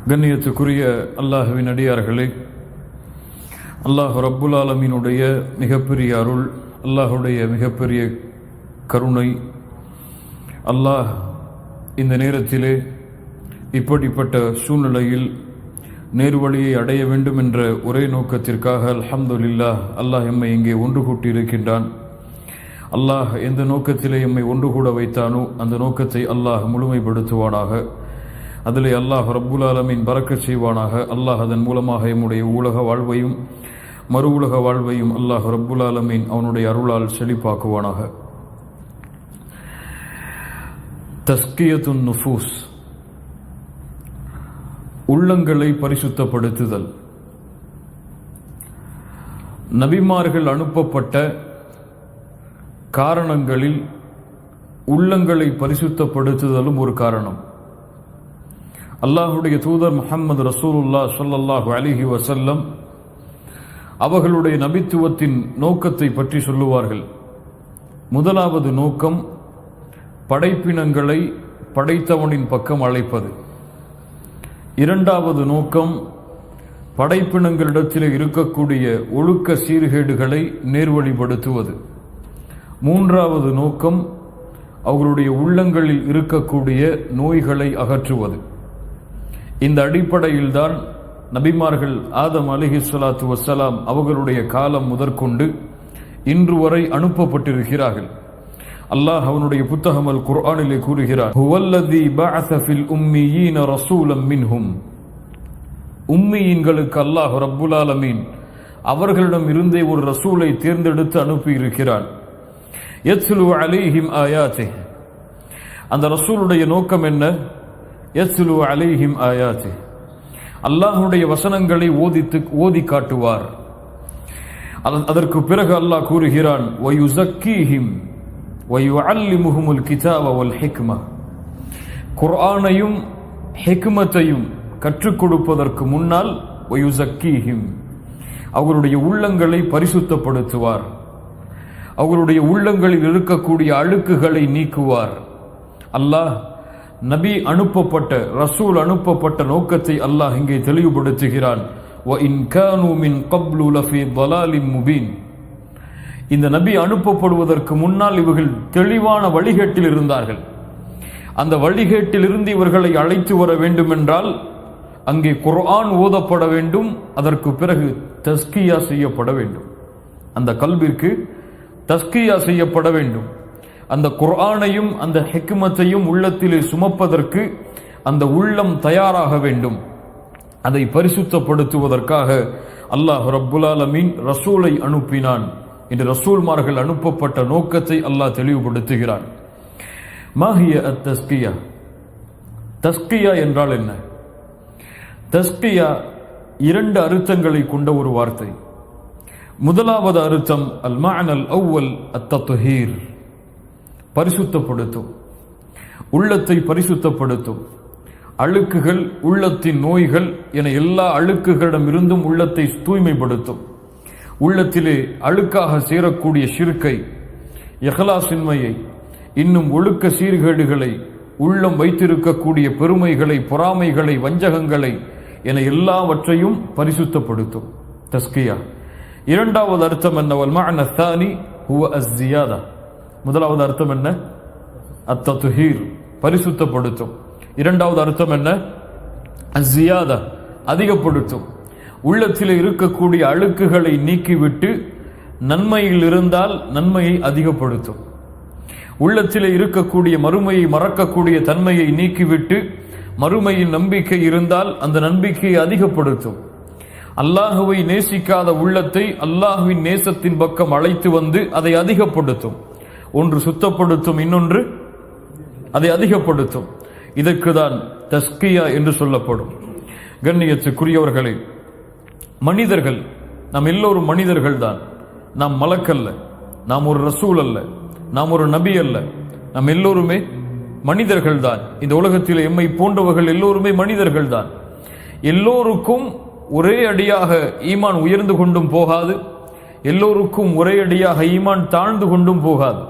கண்ணியத்துக்குரிய அல்லாஹுவின் அடியார்களே, அல்லாஹ் ரப்புல் ஆலமீனுடைய மிகப்பெரிய அருள், அல்லாஹுடைய மிகப்பெரிய கருணை, அல்லாஹ் இந்த நேரத்திலே இப்படிப்பட்ட சூழ்நிலையில் நேர்வழியை அடைய வேண்டும் என்ற ஒரே நோக்கத்திற்காக அல்ஹம்துலில்லாஹ் அல்லாஹ் எம்மை இங்கே ஒன்று கூட்டி இருக்கின்றான். அல்லாஹ் எந்த நோக்கத்திலே எம்மை ஒன்று கூட வைத்தானோ அந்த நோக்கத்தை அல்லாஹ் முழுமைப்படுத்துவானாக. அதிலே அல்லாஹ் ரப்புல் ஆலமீன் பரக்கத் செய்வானாக. அல்லாஹ் அதன் மூலமாக எம்முடைய உலக வாழ்வையும் மறு உலக வாழ்வையும் அல்லாஹ் ரப்புல் ஆலமீன் அவனுடைய அருளால் செழிப்பாக்குவானாக. தஸ்கியத்துன் நுஃபூஸ், உள்ளங்களை பரிசுத்தப்படுத்துதல். நபிமார்கள் அனுப்பப்பட்ட காரணங்களில் உள்ளங்களை பரிசுத்தப்படுத்துதலும் ஒரு காரணம். அல்லாஹுடைய தூதர் முஹம்மது ரசூலுல்லாஹ் ஸல்லல்லாஹு அலைஹி வஸல்லம் அவர்களுடைய நபித்துவத்தின் நோக்கத்தை பற்றி சொல்லுவார்கள். முதலாவது நோக்கம் படைப்பினங்களை படைத்தவனின் பக்கம் அழைப்பது. இரண்டாவது நோக்கம் படைப்பினங்களிடத்தில் இருக்கக்கூடிய ஒழுக்க சீர்கேடுகளை நேர்வழிப்படுத்துவது. மூன்றாவது நோக்கம் அவர்களுடைய உள்ளங்களில் இருக்கக்கூடிய நோய்களை அகற்றுவது. இந்த அடிப்படையில்தான் நபிமார்கள் ஆதம் அலைஹிஸ்ஸலாத்து வஸ்ஸலாம் அவர்களுடைய காலம் முதற்கொண்டு இன்று வரை அனுப்பப்பட்டிருக்கிறார்கள். அல்லாஹ் அவனுடைய புத்தகம் அல் குர்ஆனிலே கூறுகிறார், ஹுவல்லதி பஅஸ ஃபில் உம்மீயீன ரசூலம் மின்ஹும். உம்மீயீன்களுக்கு அல்லாஹ் ரப்புல் ஆலமீன் அவர்களிடம் இருந்தே ஒரு ரசூலை தேர்ந்தெடுத்து அனுப்பி இருக்கிறான். யத்லு அலைஹிம் ஆயாத்திஹ். அந்த ரசூலுடைய நோக்கம் என்ன? யத்லு அலைஹிம் ஆயாத்திஹ், அல்லாஹ்வுடைய வசனங்களை ஓதி காட்டுவார். அதற்கு பிறகு அல்லாஹ் கூறுகிறான், வயுஸக்கீஹிம் வயுஅல்லிமுஹுமுல் கிதாப வல் ஹிக்மா. குர்ஆனையும் ஹிக்மத்தையும் கற்றுக் கொடுப்பதற்கு முன்னால் வயுஸக்கீஹிம், அவர்களுடைய உள்ளங்களை பரிசுத்தப்படுத்துவார். அவர்களுடைய உள்ளங்களில் இருக்கக்கூடிய அழுக்குகளை நீக்குவார். அல்லாஹ் நபி அனுப்பப்பட்ட ரசூல் அனுப்பப்பட்ட நோக்கத்தை அல்லாஹ் இங்கே தெளிவுபடுத்துகிறான். வஇன் கானூ மின் கப்லு லஃபீ ضலாலின் முபீன். இந்த நபி அனுப்பப்படுவதற்கு முன்னால் இவர்கள் தெளிவான வழிகேட்டில் இருந்தார்கள். அந்த வழிகேட்டிலிருந்து இவர்களை அழைத்து வர வேண்டும் என்றால் அங்கே குர்ஆன் ஓதப்பட வேண்டும். அதற்கு பிறகு தஸ்கியா செய்யப்பட வேண்டும். அந்த கல்விற்கு தஸ்கியா செய்யப்பட வேண்டும். அந்த குர்ஆனையும் அந்த ஹிக்மத்தையும் உள்ளத்திலே சுமப்பதற்கு அந்த உள்ளம் தயாராக வேண்டும். அதை பரிசுத்தப்படுத்துவதற்காக அல்லாஹ் ரப்புல் ஆலமீன் ரசூலை அனுப்பினான். இந்த ரசூல்மார்கள் அனுப்பப்பட்ட நோக்கத்தை அல்லாஹ் தெளிவுபடுத்துகிறான். மாஹிய அத் தஸ்கியா. தஸ்கியா என்றால் என்ன? தஸ்கியா இரண்டு அர்த்தங்களை கொண்ட ஒரு வார்த்தை. முதலாவது அர்த்தம் அல் மஅனல் அவ்வல் அத் தத்ஹீர், பரிசுத்தப்படுத்தும், உள்ளத்தை பரிசுத்தப்படுத்தும். அழுக்குகள், உள்ளத்தின் நோய்கள் என எல்லா அழுக்குகளிடமிருந்தும் உள்ளத்தை தூய்மைப்படுத்தும். உள்ளத்திலே அழுக்காக சேரக்கூடிய ஷிர்கை, இஹ்லாஸின்மையை, இன்னும் ஒழுக்க சீர்கேடுகளை, உள்ளம் வைத்திருக்கக்கூடிய பெருமைகளை, பொறாமைகளை, வஞ்சகங்களை என எல்லாவற்றையும் பரிசுத்தப்படுத்தும் தஸ்கியா. இரண்டாவது அர்த்தம் என்ன? வல் மஅன த்தானி ஹுவ அஸ்ஸியாதா. முதலாவது அர்த்தம் என்ன? அத்தத்ஹீர், பரிசுத்தப்படுத்தும். இரண்டாவது அர்த்தம் என்ன? அஸ்ஸியாதா, அதிகப்படுத்தும். உள்ளத்தில் இருக்கக்கூடிய அழுக்குகளை நீக்கிவிட்டு நன்மையில் இருந்தால் நன்மையை அதிகப்படுத்தும். உள்ளத்தில் இருக்கக்கூடிய மறுமையை மறக்கக்கூடிய தன்மையை நீக்கிவிட்டு மறுமையின் நம்பிக்கை இருந்தால் அந்த நம்பிக்கையை அதிகப்படுத்தும். அல்லாஹுவை நேசிக்காத உள்ளத்தை அல்லாஹுவின் நேசத்தின் பக்கம் அழைத்து வந்து அதை அதிகப்படுத்தும். ஒன்று சுத்தப்படுத்தும், இன்னொன்று அதை அதிகப்படுத்தும். இதற்குதான் தஸ்கியா என்று சொல்லப்படும். கண்ணியத்துக்குரியவர்களே, மனிதர்கள், நாம் எல்லோரும் மனிதர்கள் தான். நாம் மலக்கல்ல, நாம் ஒரு ரசூல் அல்ல, நாம் ஒரு நபி அல்ல. நாம் எல்லோருமே மனிதர்கள் தான். இந்த உலகத்தில் எம்மை போன்றவர்கள் எல்லோருமே மனிதர்கள் தான். எல்லோருக்கும் ஒரே அடியாக ஈமான் உயர்ந்து கொண்டும் போகாது, எல்லோருக்கும் ஒரே அடியாக ஈமான் தாழ்ந்து கொண்டும் போகாது.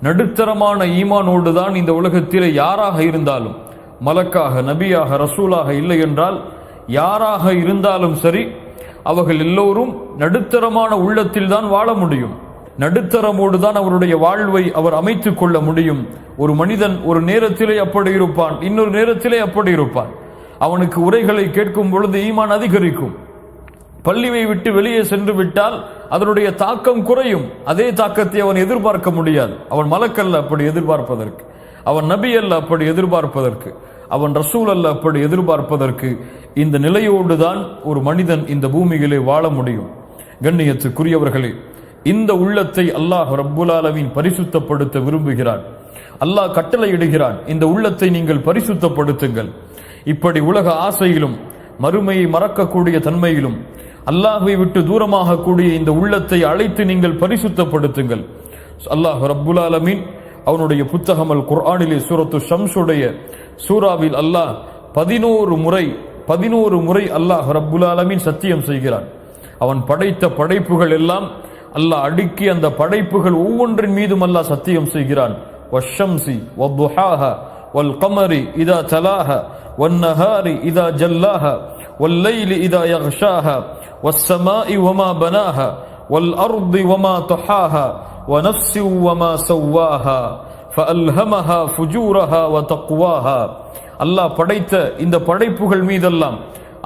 நடுத்தரமான ஈமானோடு தான் இந்த உலகத்திலே யாராக இருந்தாலும் மலக்காக, நபியாக, ரசூலாக இல்லை என்றால் யாராக இருந்தாலும் சரி, அவர்கள் எல்லோரும் நடுத்தரமான உள்ளத்தில் தான் வாழ முடியும். நடுத்தரமோடு தான் அவருடைய வாழ்வை அவர் அமைத்துக் கொள்ள முடியும். ஒரு மனிதன் ஒரு நேரத்திலே அப்படி இருப்பான், இன்னொரு நேரத்திலே அப்படி இருப்பான். அவனுக்கு உரைகளை கேட்கும் பொழுது ஈமான் அதிகரிக்கும். பள்ளியை விட்டு வெளியே சென்று விட்டால் அதனுடைய தாக்கம் குறையும். அதே தாக்கத்தை அவன் எதிர்பார்க்க முடியாது. அவன் மலக்கல்ல அப்படி எதிர்பார்ப்பதற்கு, அவன் நபி அல்ல அப்படி எதிர்பார்ப்பதற்கு, அவன் ரசூல் அல்ல அப்படி எதிர்பார்ப்பதற்கு. இந்த நிலையோடு தான் ஒரு மனிதன் இந்த பூமியிலே வாழ முடியும். கண்ணியத்துக்குரியவர்களே, இந்த உள்ளத்தை அல்லாஹ் ரப்புல் ஆலமீன் பரிசுத்தப்படுத்த விரும்புகிறான். அல்லாஹ் கட்டளையிடுகிறான், இந்த உள்ளத்தை நீங்கள் பரிசுத்தப்படுத்துங்கள். இப்படி உலக ஆசையிலும் மறுமையை மறக்கக்கூடிய தன்மையிலும் அல்லாஹ்வை விட்டு தூரமாக கூடிய இந்த உள்ளத்தை அழைத்து நீங்கள் பரிசுத்தப்படுத்துங்கள். அல்லாஹ் ரப்புல் ஆலமீன் அவனுடைய புத்தகம் அல் குர்ஆனிலே சூரத்து ஷம்ஸுடைய சூராவில் அல்லாஹ் 11 முறை அல்லாஹ் ரப்புல் ஆலமீன் சத்தியம் செய்கிறான். அவன் படைத்த படைப்புகள் எல்லாம் அல்லாஹ் அடுக்கி அந்த படைப்புகள் ஒவ்வொன்றின் மீதும் அல்லாஹ் சத்தியம் செய்கிறான். வஷ்ஷம்ஸி வத்துஹாஹா வல் கமரி இதா தலாஹா வன்னஹாரி இதா ஜல்லாஹா வல்லைலி இதா யக்ஷாஹா வஸ்ஸமாஇ வமா பனாஹா வல் அர்தி வமா தஹாஹா வனஃப்ஸி வமா ஸவ்வாஹா ஃபஅல்ஹமஹா ஃபுஜூரஹா வதக்வாஹா. அல்லாஹ் படைத்த இந்த படைப்புகள் மீதெல்லாம்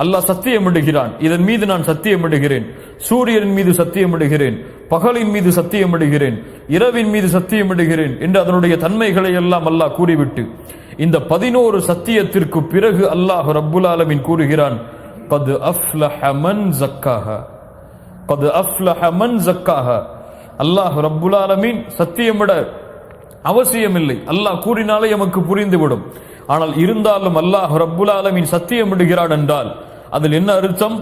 அல்லாஹ் சத்தியமிடுகிறான். இதன் மீது நான் சத்தியமிடுகிறேன், சூரியனின் மீது சத்தியமிடுகிறேன், பகலின் மீது சத்தியமிடுகிறேன், இரவின் மீது சத்தியமிடுகிறேன் என்று அதனுடைய தன்மைகளை எல்லாம் அல்லாஹ் கூறிவிட்டு இந்த 11 சத்தியத்திற்கு பிறகு அல்லாஹ் ரப்புல் ஆலமீன் கூறுகிறான், கத் அஃப்லஹ மன் ஸக்காஹா, கத் அஃப்லஹ மன் ஸக்காஹா. அல்லாஹ் ரப்புல் ஆலமீன் சத்தியமிட அவசியமில்லை, அல்லாஹ் கூறினாலே நமக்கு புரிந்துவிடும். ஆனால் இருந்தாலும் அல்லாஹ் ரப்புல் ஆலமீன் சத்தியமிடுகிறான் என்றால் அதில் என்ன அர்த்தம்?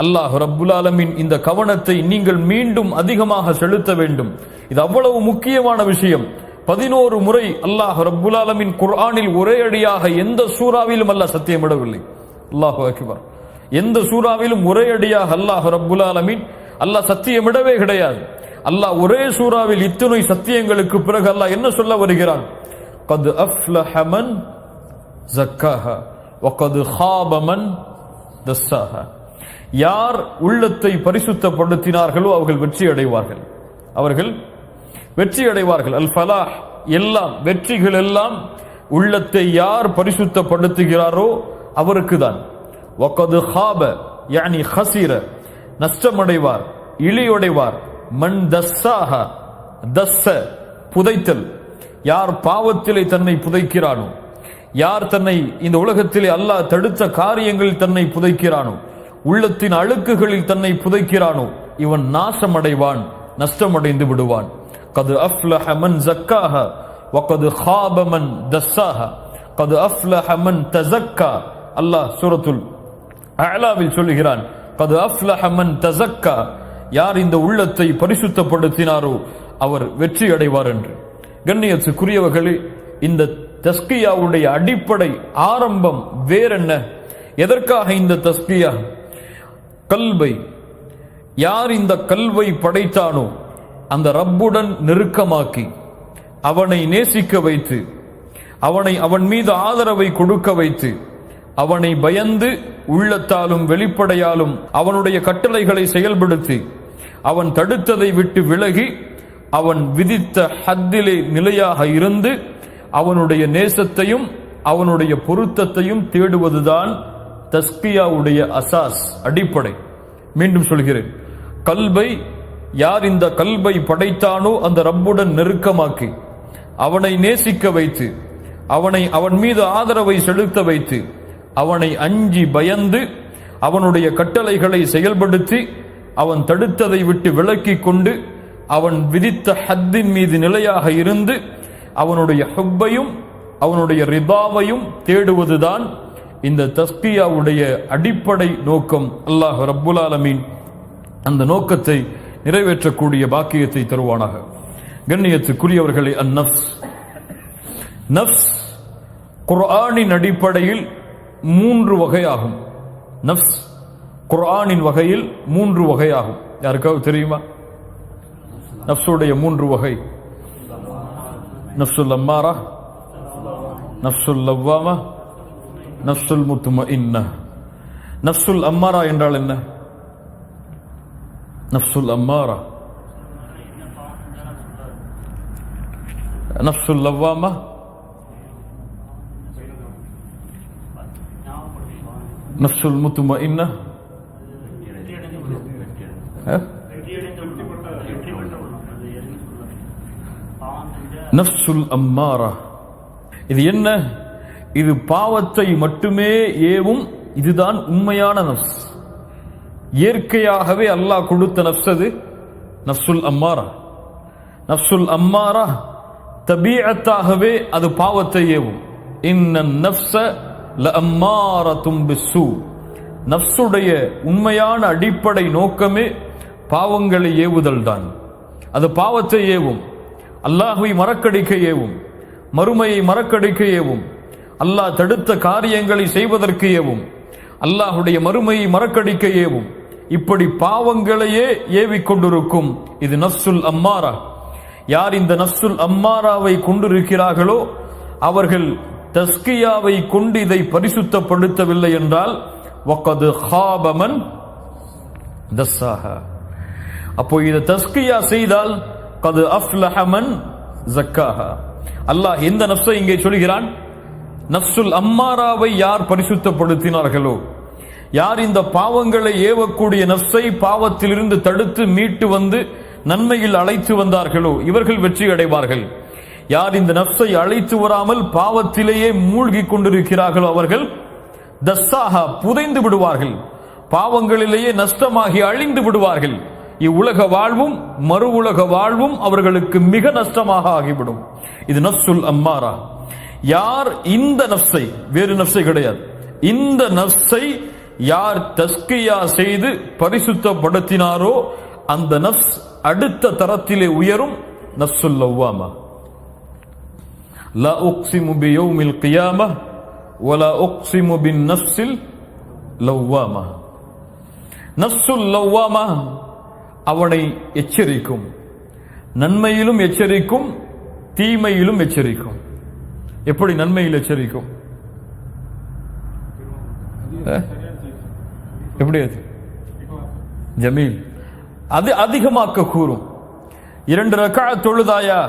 அல்லாஹ் ரப்புல் ஆலமீன் இந்த கவனத்தை நீங்கள் மீண்டும் அதிகமாக செலுத்த வேண்டும். இது அவ்வளவு முக்கியமான விஷயம். 11 முறை அல்லாஹ் ரப்புல் ஆலமீன் குர்ஆனில் ஒரே அடியாக எந்த சூறாவிலும் அல்லாஹ் சத்தியமிடவில்லை. அல்லாஹு அக்பர். எந்த சூறாவிலும் ஒரே அடியாக அல்லாஹ் ரப்புல் ஆலமீன் அல்லாஹ் சத்தியமிடவே கிடையாது. அல்லாஹ் ஒரே சூறாவில் இத்தனை சத்தியங்களுக்கு பிறகு அல்லாஹ் என்ன சொல்ல வருகிறான்? கத் அஃப்லஹ மன் ஸக்காஹா வகத் ஹாப மன் தஸ்ஸாஹா. யார் உள்ளத்தை பரிசுத்தப்படுத்தினார்களோ அவர்கள் வெற்றி அடைவார்கள், அவர்கள் வெற்றி அடைவார்கள். அல் ஃபலாஹ் எல்லாம், வெற்றிகள் எல்லாம் உள்ளத்தை யார் பரிசுத்தப்படுத்துகிறாரோ அவருக்கு தான். வகத் ஹாப யானி ஹஸிர, நஷ்டமடைவார், இழியடைவார். மன் தஸ்ஸாஹா, தஸ்ஸ புதைத்தல். யார் பாவத்திலே தன்னை புதைக்கிறானோ, யார் தன்னை இந்த உலகத்திலே அல்லாஹ் தடுத்த காரியங்களில் தன்னை புதைக்கிறானோ, உள்ளத்தின் அழுக்குகளில் தன்னை புதைக்கிறானோ, இவன் நாசமடைவான், நஷ்டமடைந்து விடுவான். கது அஃப்லஹ மன் ஸக்காஹா வகது ஹாப மன் தஸ்ஸாஹா. கது அஃப்லஹ மன் தஸக்கா. அல்லாஹ் சூரத்துல் அஅலாவில் சொல்லுகிறான், கது அஃப்லஹ மன் தஸக்கா. யார் இந்த உள்ளத்தை பரிசுத்தப்படுத்தினாரோ அவர் வெற்றி அடைவார் என்று. கண்ணியத்துக்குரியவர்களே, இந்த தஸ்கியாவுடைய அடிப்படை ஆரம்பம் வேறென்ன? எதற்காக இந்த தஸ்கியா? கல்வை, யார் இந்த கல்வை படைத்தானோ அந்த ரப்புடன் நெருக்கமாக்கி அவனை நேசிக்க வைத்து அவன் மீது ஆதரவை கொடுக்க வைத்து அவனை பயந்து உள்ளத்தாலும் வெளிப்படையாலும் அவனுடைய கட்டளைகளை செயல்படுத்தி அவன் தடுத்ததை விட்டு விலகி அவன் விதித்த ஹத்திலே நிலையாக இருந்து அவனுடைய நேசத்தையும் அவனுடைய பொருத்தத்தையும் தேடுவதுதான் தஸ்கியாவுடைய அசாஸ், அடிப்படை. மீண்டும் சொல்கிறேன், கல்வை, யார் இந்த கல்வை படைத்தானோ அந்த ரப்புடன் நெருக்கமாக்கி அவனை நேசிக்க வைத்து அவன் மீது ஆதரவை செலுத்த வைத்து அவனை அஞ்சி பயந்து அவனுடைய கட்டளைகளை செயல்படுத்தி அவன் தடுத்ததை விட்டு விலக்கி கொண்டு அவன் விதித்த ஹத்தின் மீது நிலையாக இருந்து அவனுடைய ஹுப்பையும் அவனுடைய ரிதாவையும் தேடுவதுதான் இந்த தஸ்கியாவுடைய அடிப்படை நோக்கம். அல்லாஹ் ரப்புல் ஆலமீன் அந்த நோக்கத்தை நிறைவேற்றக்கூடிய பாக்கியத்தை தருவானாக. கண்ணியத்துக்குரியவர்களே, அந்நஃப்ஸ், நஃப்ஸ் குர்ஆனின் அடிப்படையில் 3 வகையாகும். நஃப்ஸ் குர்ஆனின் வகையில் 3 வகையாகும். யாருக்காவது தெரியுமா நஃப்ஸுடைய 3 வகை? நஃப்சுல் அம்மாரா, நஃப்சுல் லவ்வாமா, நஃப்சுல் முத்மஇன்னா. நஃப்சுல் அம்மாரா என்றால் என்ன? நஃப்சுல் அம்மாரா, நஃப்சுல் லவ்வாமா, நஃப்சுல் முத்மஇன்னா. நஃப்சுல் அம்மாரா இது என்ன? இது பாவத்தை மட்டுமே ஏவும். இதுதான் உண்மையான நஃப்ஸ். இயற்கையாகவே அல்லாஹ் கொடுத்த நஃப்ஸ் அது நஃப்சுல் அம்மாரா. நஃப்சுல் அம்மாரா தபீஅத்தாகவே அது பாவத்தை ஏவும். இன்னன் நஃப்ஸ லஅம்மாரத்தும் பிஸ்ஸூ. நஃப்ஸுடைய உண்மையான அடிப்படை நோக்கமே பாவங்களை ஏவுதல் தான். அது பாவத்தை ஏவும், அல்லாஹ்வை மறக்கடிக்க ஏவும், மறுமையை மறக்கடிக்க ஏவும், அல்லாஹ் தடுத்த காரியங்களை செய்வதற்கு ஏவும், அல்லாஹுடைய மறுமையை மறக்கடிக்க ஏவும். இப்படி பாவங்களையே ஏவிக்கொண்டிருக்கும் இது நஃப்சுல் அம்மாரா. யார் இந்த நஃப்சுல் அம்மாராவை கொண்டிருக்கிறார்களோ அவர்கள் தஸ்கியாவை கொண்டு இதை பரிசுத்தப்படுத்தவில்லை என்றால் வகது ஹாப மன் தஸ்ஸாஹா. அப்போ இதை தஸ்கியா செய்தால் கது அஃப்லஹ மன் ஸக்காஹா. அல்லாஹ் எந்த நஃப்ஸை இங்கே சொல்கிறான்? நஃப்சுல் அம்மாராவை யார் பரிசுத்தப்படுத்தினார்களோ, யார் இந்த பாவங்களை ஏவக்கூடிய நஃப்ஸை பாவத்திலிருந்து தடுத்து மீட்டு வந்து நன்மையில் அழைத்து வந்தார்களோ இவர்கள் வெற்றி அடைவார்கள். யார் இந்த நஃப்ஸை அழைத்து வராமல் பாவத்திலேயே மூழ்கி கொண்டிருக்கிறார்களோ அவர்கள் தஸ்ஸாஹா புதைந்து விடுவார்கள், பாவங்களிலேயே நஷ்டமாகி அழிந்து விடுவார்கள். இவ்வுலக வாழ்வும் மறு உலக வாழ்வும் அவர்களுக்கு மிக நஷ்டமாக ஆகிவிடும். இது நஃப்சுல் அம்மாரா. யார் இந்த நஃப்ஸை, வேறு நஃப்ஸை கிடையாது, இந்த நஃப்ஸை யார் தஸ்கியா செய்து பரிசுத்தப்படுத்தினாரோ அந்த நஃப்ஸ் அடுத்த தரத்திலே உயரும். நஃப்சுல் லவ்வாமா. லா உக்ஸிமு பியௌமில் கியாமஹ் வலா உக்ஸிமு பின் நஃப்ஸில் லவ்வாமா. நஃப்சுல் லவ்வாமா அவனை எச்சரிக்கும், நன்மையிலும் எச்சரிக்கும், தீமையிலும் எச்சரிக்கும். எப்படி நன்மையில் எச்சரிக்கும்? எப்படி? அது ஜமீல், அது அதிகமாக்க கூறும். 2 ரக்அத் தொழுதாயா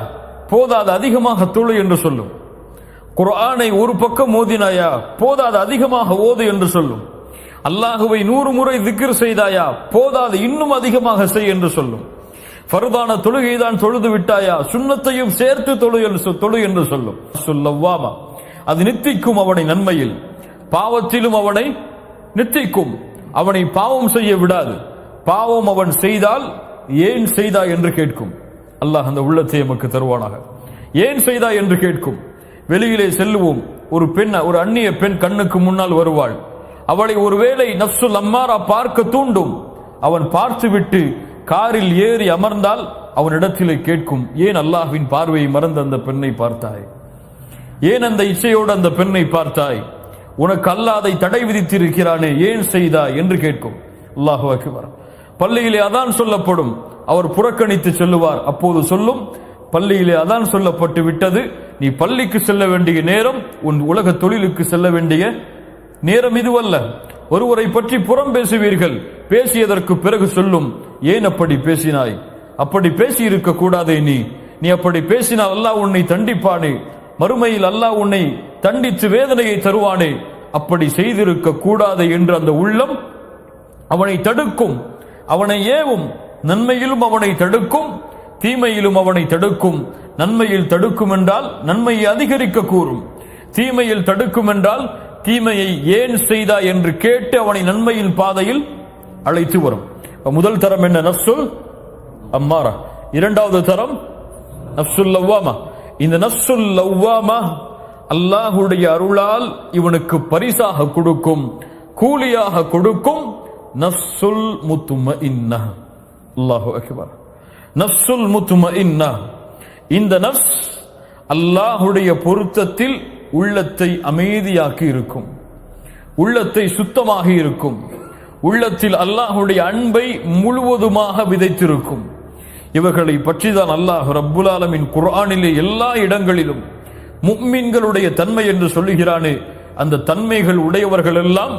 போதாது, அதிகமாக தொழு என்று சொல்லும். குர்ஆனை ஒரு பக்கம் ஓதினாயா போதாது, அதிகமாக ஓது என்று சொல்லும். அல்லாஹுவை 100 முறை திக்ர் செய்தாயா போதாது, இன்னும் அதிகமாக செய் என்று சொல்லும். ஃபர்தான தொழுகைதான் தொழுது விட்டாயா சுன்னத்தையும் சேர்த்து தொழு என்று சொல்லும். சொல்லவாமா அது நித்திக்கும் அவனை நன்மையில், பாவத்திலும் அவனை நித்திக்கும். அவனை பாவம் செய்ய விடாது. பாவம் அவன் செய்தால் ஏன் செய்தாய் என்று கேட்கும். அல்லாஹ் அந்த உள்ளத்தை நமக்கு தருவானாக. ஏன் செய்தாய் என்று கேட்கும். வெளியிலே செல்லுவோம், ஒரு பெண், ஒரு அந்நிய பெண் கண்ணுக்கு முன்னால் வருவாள். அவளை ஒருவேளை நஃப்சுல் அம்மாரா பார்க்க தூண்டும். அவன் பார்த்துவிட்டு காரில் ஏறி அமர்ந்தால் அவனிடத்திலே கேட்கும், ஏன் அல்லாஹ்வின் பார்வையை மறந்து அந்த பெண்ணை பார்த்தாய்? ஏன் அந்த இச்சையோடு அந்த பெண்ணை பார்த்தாய்? உனக்கு அல்லாஹ் அதை தடை விதித்திருக்கிறானே, ஏன் செய்தாய் என்று கேட்கும். அல்லாஹு அக்பர். பள்ளியிலே அதான் சொல்லப்படும், அவர் புறக்கணித்து செல்லுவார். அப்போது சொல்லும், பள்ளியிலே அதான் சொல்லப்பட்டு விட்டது, நீ பள்ளிக்கு செல்ல வேண்டிய நேரம் உன் உலக தொழிலுக்கு செல்ல வேண்டிய நேரம் இதுவல்ல. ஒருவரை பற்றி புறம் பேசுவீர்கள், பேசியதற்கு பிறகு சொல்லும், ஏன் அப்படி பேசினாய்? அப்படி பேசி இருக்க கூடாதே. நீ அப்படி பேசினால் அல்லாஹ் உன்னை தண்டிப்பானே, மறுமையில் அல்லாஹ் உன்னை தண்டித்து வேதனையை தருவானே, அப்படி செய்திருக்க கூடாது என்று அந்த உள்ளம் அவனை தடுக்கும், அவனை ஏவும். நன்மையிலும் அவனை தடுக்கும், தீமையிலும் அவனை தடுக்கும். நன்மையில் தடுக்கும் என்றால் நன்மையை அதிகரிக்க கூறும், தீமையில் தடுக்கும் என்றால் தீமையை ஏன் செய்தா என்று கேட்டு அவனை நன்மையின் பாதையில் அழைத்து வரும். முதல் தரம் என்ன? நஃப்சுல் அம்மாரா. இரண்டாவது தரம் நஃப்சுல் லவ்வாமா. இந்த நஃப்சுல் லவ்வாமா அல்லாஹுடைய அருளால் இவனுக்கு பரிசாக கொடுக்கும், கூலியாக கொடுக்கும் நஃப்சுல் முத்மஇன்னா. அல்லாஹு அக்பர். நஃப்சுல் முத்மஇன்னா. இந்த நஃப்ஸ் அல்லாஹுடைய பொருத்தத்தில் உள்ளத்தை அமைதியாக்கி இருக்கும், உள்ளத்தை சுத்தமாக இருக்கும், உள்ளத்தில் அல்லாஹுடைய அன்பை முழுவதுமாக விதைத்திருக்கும். இவர்களை பற்றி தான் அல்லாஹ் ரப்புல் ஆலமீன் குர்ஆனிலே எல்லா இடங்களிலும் முஃமின்களுடைய தன்மை என்று சொல்லுகிறானே, அந்த தன்மைகள் உடையவர்கள் எல்லாம்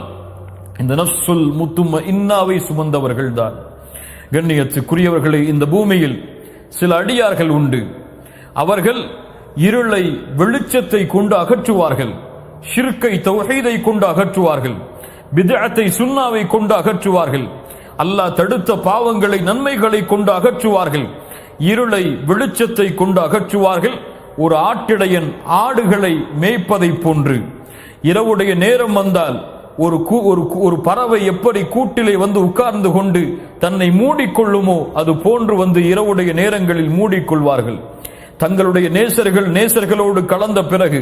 இந்த நஃப்சுல் முத்துமஇன்னாவை சுமந்தவர்கள் தான். கண்ணியத்துக்குரியவர்களே, இந்த பூமியில் சில அடியார்கள் உண்டு. அவர்கள் இருளை வெளிச்சத்தை கொண்டு அகற்றுவார்கள், ஷிர்கை தௌஹீதை கொண்டு அகற்றுவார்கள், பித்அத்தை சுன்னாவை கொண்டு அகற்றுவார்கள், அல்லாஹ் தடுத்த பாவங்களை நன்மைகளை கொண்டு அகற்றுவார்கள், இருளை வெளிச்சத்தை கொண்டு அகற்றுவார்கள். ஒரு ஆட்டிடையன் ஆடுகளை மேய்ப்பதை போன்று இரவுடைய நேரம் வந்தால் ஒரு பறவை எப்படி கூட்டிலே வந்து உட்கார்ந்து கொண்டு தன்னை மூடிக்கொள்ளுமோ அது போன்று வந்து இரவுடைய நேரங்களில் மூடிக்கொள்வார்கள். தங்களுடைய நேசர்களோடு கலந்த பிறகு,